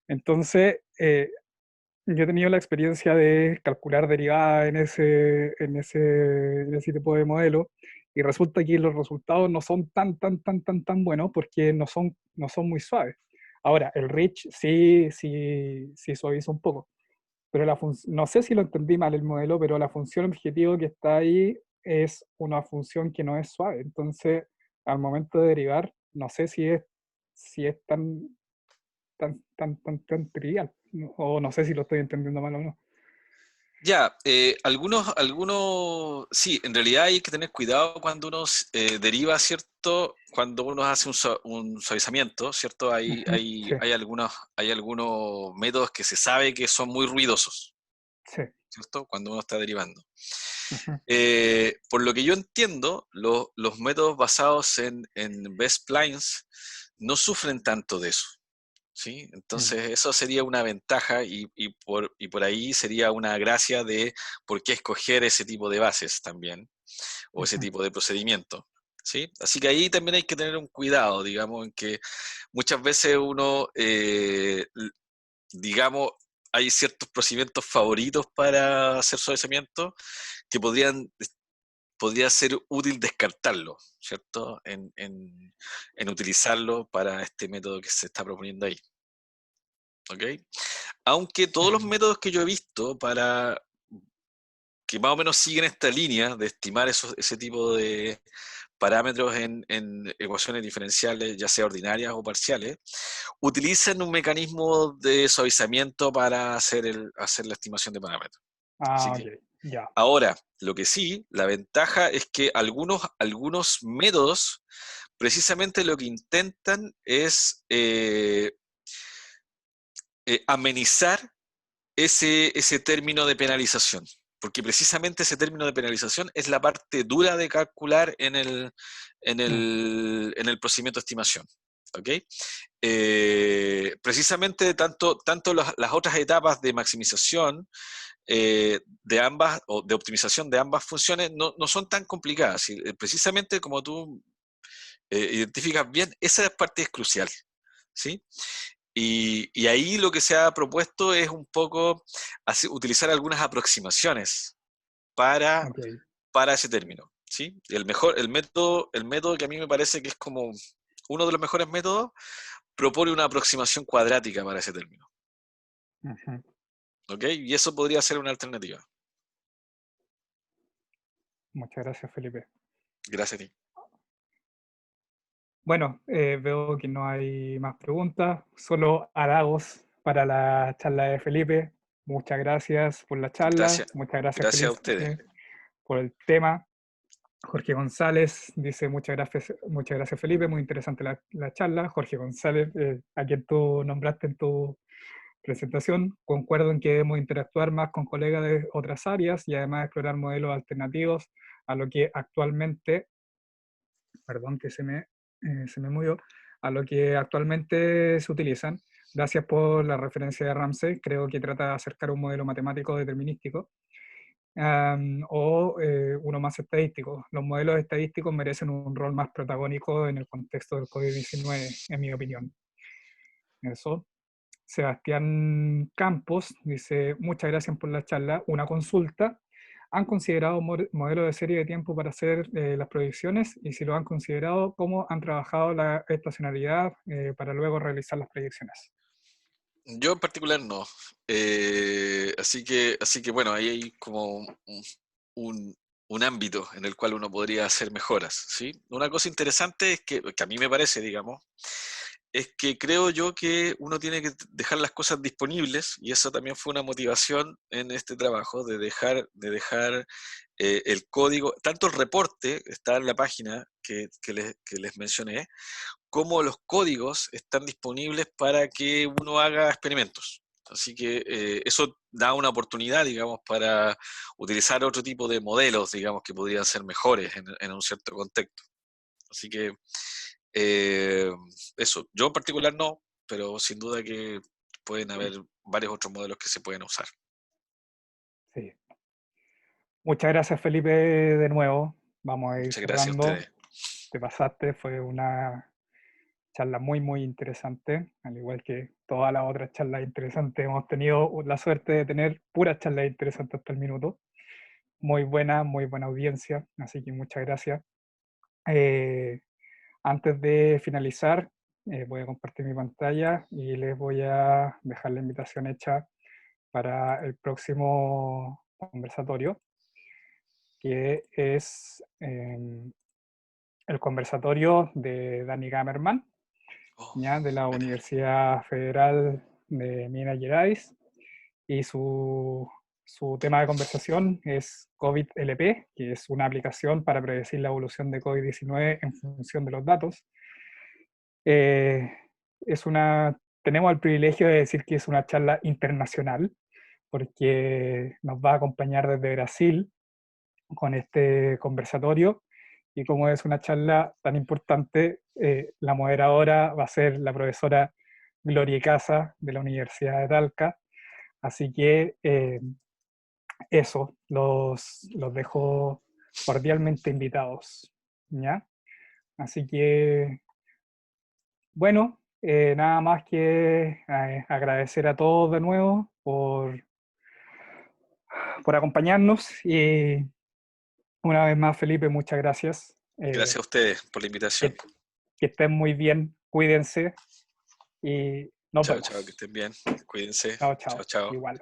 [SPEAKER 1] Entonces, yo he tenido la experiencia de calcular derivadas en ese tipo de modelo, y resulta que los resultados no son tan buenos porque no son muy suaves. Ahora, el Rich sí suaviza un poco, pero no sé si lo entendí mal el modelo, pero la función objetivo que está ahí es una función que no es suave. Entonces, al momento de derivar, no sé si es tan trivial, o no sé si lo estoy entendiendo mal o no.
[SPEAKER 2] Ya, algunos, sí, en realidad hay que tener cuidado cuando uno deriva, ¿cierto? Cuando uno hace un suavizamiento, ¿cierto?
[SPEAKER 1] Ujú, sí,
[SPEAKER 2] Hay algunos métodos que se sabe que son muy ruidosos,
[SPEAKER 1] sí.
[SPEAKER 2] ¿cierto? Cuando uno está derivando.
[SPEAKER 1] Ujú,
[SPEAKER 2] Por lo que yo entiendo, los métodos basados en best splines no sufren tanto de eso. ¿Sí?
[SPEAKER 1] mm,
[SPEAKER 2] Entonces eso sería una ventaja y por ahí sería una gracia de por qué escoger ese tipo de bases también, o ese
[SPEAKER 1] ujú,
[SPEAKER 2] tipo de procedimiento. ¿sí? Así que ahí también hay que tener un cuidado, digamos, en que muchas veces uno, digamos, hay ciertos procedimientos favoritos para hacer suavizamiento que podría ser útil descartarlo, ¿cierto? En utilizarlo para este método que se está proponiendo ahí. ¿Ok? Aunque todos los métodos que yo he visto para que más o menos siguen esta línea de estimar ese tipo de parámetros en ecuaciones diferenciales, ya sea ordinarias o parciales, utilizan un mecanismo de suavizamiento para hacer la estimación de parámetros. Así
[SPEAKER 1] Ah,
[SPEAKER 2] que,
[SPEAKER 1] ok, ya.
[SPEAKER 2] ahora, lo que sí, la ventaja es que algunos métodos precisamente lo que intentan es amenizar ese término de penalización, porque precisamente ese término de penalización es la parte dura de calcular en el procedimiento de estimación. ¿Ok? Precisamente tanto las otras etapas de maximización de ambas, o de optimización de ambas funciones, no son tan complicadas. Y, precisamente como tú identificas bien, esa parte es crucial. ¿Sí? Y ahí lo que se ha propuesto es un poco utilizar algunas aproximaciones para,
[SPEAKER 1] Ok.
[SPEAKER 2] para ese término. ¿Sí? Y el método que a mí me parece que es como uno de los mejores métodos, propone una aproximación cuadrática para ese término.
[SPEAKER 1] Ujú.
[SPEAKER 2] ¿Ok? Y eso podría ser una alternativa.
[SPEAKER 1] Muchas gracias, Felipe.
[SPEAKER 2] Gracias a ti.
[SPEAKER 1] Bueno, veo que no hay más preguntas, solo halagos para la charla de Felipe. Muchas gracias por la charla,
[SPEAKER 2] Gracias,
[SPEAKER 1] muchas gracias,
[SPEAKER 2] gracias a
[SPEAKER 1] Felipe,
[SPEAKER 2] ustedes.
[SPEAKER 1] por el tema. Jorge González dice muchas gracias, Felipe, muy interesante la charla. Jorge González, a quien tú nombraste en tu presentación, concuerdo en que debemos interactuar más con colegas de otras áreas y además explorar modelos alternativos a lo que actualmente, perdón que se me movió, a lo que actualmente se utilizan. Gracias por la referencia de Ramsey, creo que trata de acercar un modelo matemático determinístico o uno más estadístico. Los modelos estadísticos merecen un rol más protagónico en el contexto del COVID-19, en mi opinión. Eso. Sebastián Campos dice, muchas gracias por la charla. Una consulta. ¿Han considerado modelos de serie de tiempo para hacer las proyecciones? Y si lo han considerado, ¿cómo han trabajado la estacionalidad para luego realizar las proyecciones?
[SPEAKER 2] Yo en particular no. Así que bueno, ahí hay como un, un ámbito en el cual uno podría hacer mejoras, ¿sí? Una cosa interesante es que a mí me parece, digamos, es que creo yo que uno tiene que dejar las cosas disponibles, y eso también fue una motivación en este trabajo, de dejar el código, tanto el reporte está en la página que les mencioné, como los códigos están disponibles para que uno haga experimentos. Así que eso da una oportunidad, digamos, para utilizar otro tipo de modelos, digamos, que podrían ser mejores en un cierto contexto. Así que eh, eso, yo en particular no, pero sin duda que pueden haber varios otros modelos que se pueden usar.
[SPEAKER 1] Sí. Muchas gracias, Felipe, de nuevo. Vamos a ir
[SPEAKER 2] Muchas gracias a
[SPEAKER 1] cerrando.
[SPEAKER 2] ustedes.
[SPEAKER 1] Te pasaste, fue una charla muy, muy interesante, al igual que todas las otras charlas interesantes. Hemos tenido la suerte de tener puras charlas interesantes hasta el minuto. Muy buena audiencia, así que muchas gracias. Eh, Antes de finalizar, voy a compartir mi pantalla y les voy a dejar la invitación hecha para el próximo conversatorio, que es el conversatorio de Dani Gamerman,
[SPEAKER 2] Oh,
[SPEAKER 1] ¿ya? De la
[SPEAKER 2] genial.
[SPEAKER 1] Universidad Federal de Minas Gerais, y su tema de conversación es COVID-LP, que es una aplicación para predecir la evolución de COVID-19 en función de los datos. Eh, tenemos el privilegio de decir que es una charla internacional, porque nos va a acompañar desde Brasil con este conversatorio, y como es una charla tan importante, la moderadora va a ser la profesora Gloria Casa de la Universidad de Talca, así que eso, los dejo cordialmente invitados, ¿ya? Así que, bueno, nada más que agradecer a todos de nuevo por acompañarnos y una vez más, Felipe, muchas gracias.
[SPEAKER 2] Gracias a ustedes por la invitación.
[SPEAKER 1] Que estén muy bien, cuídense y nos
[SPEAKER 2] Chao,
[SPEAKER 1] vemos.
[SPEAKER 2] chao, que estén bien. Cuídense.
[SPEAKER 1] Chao, chao.
[SPEAKER 2] Chao, chao.
[SPEAKER 1] Igual.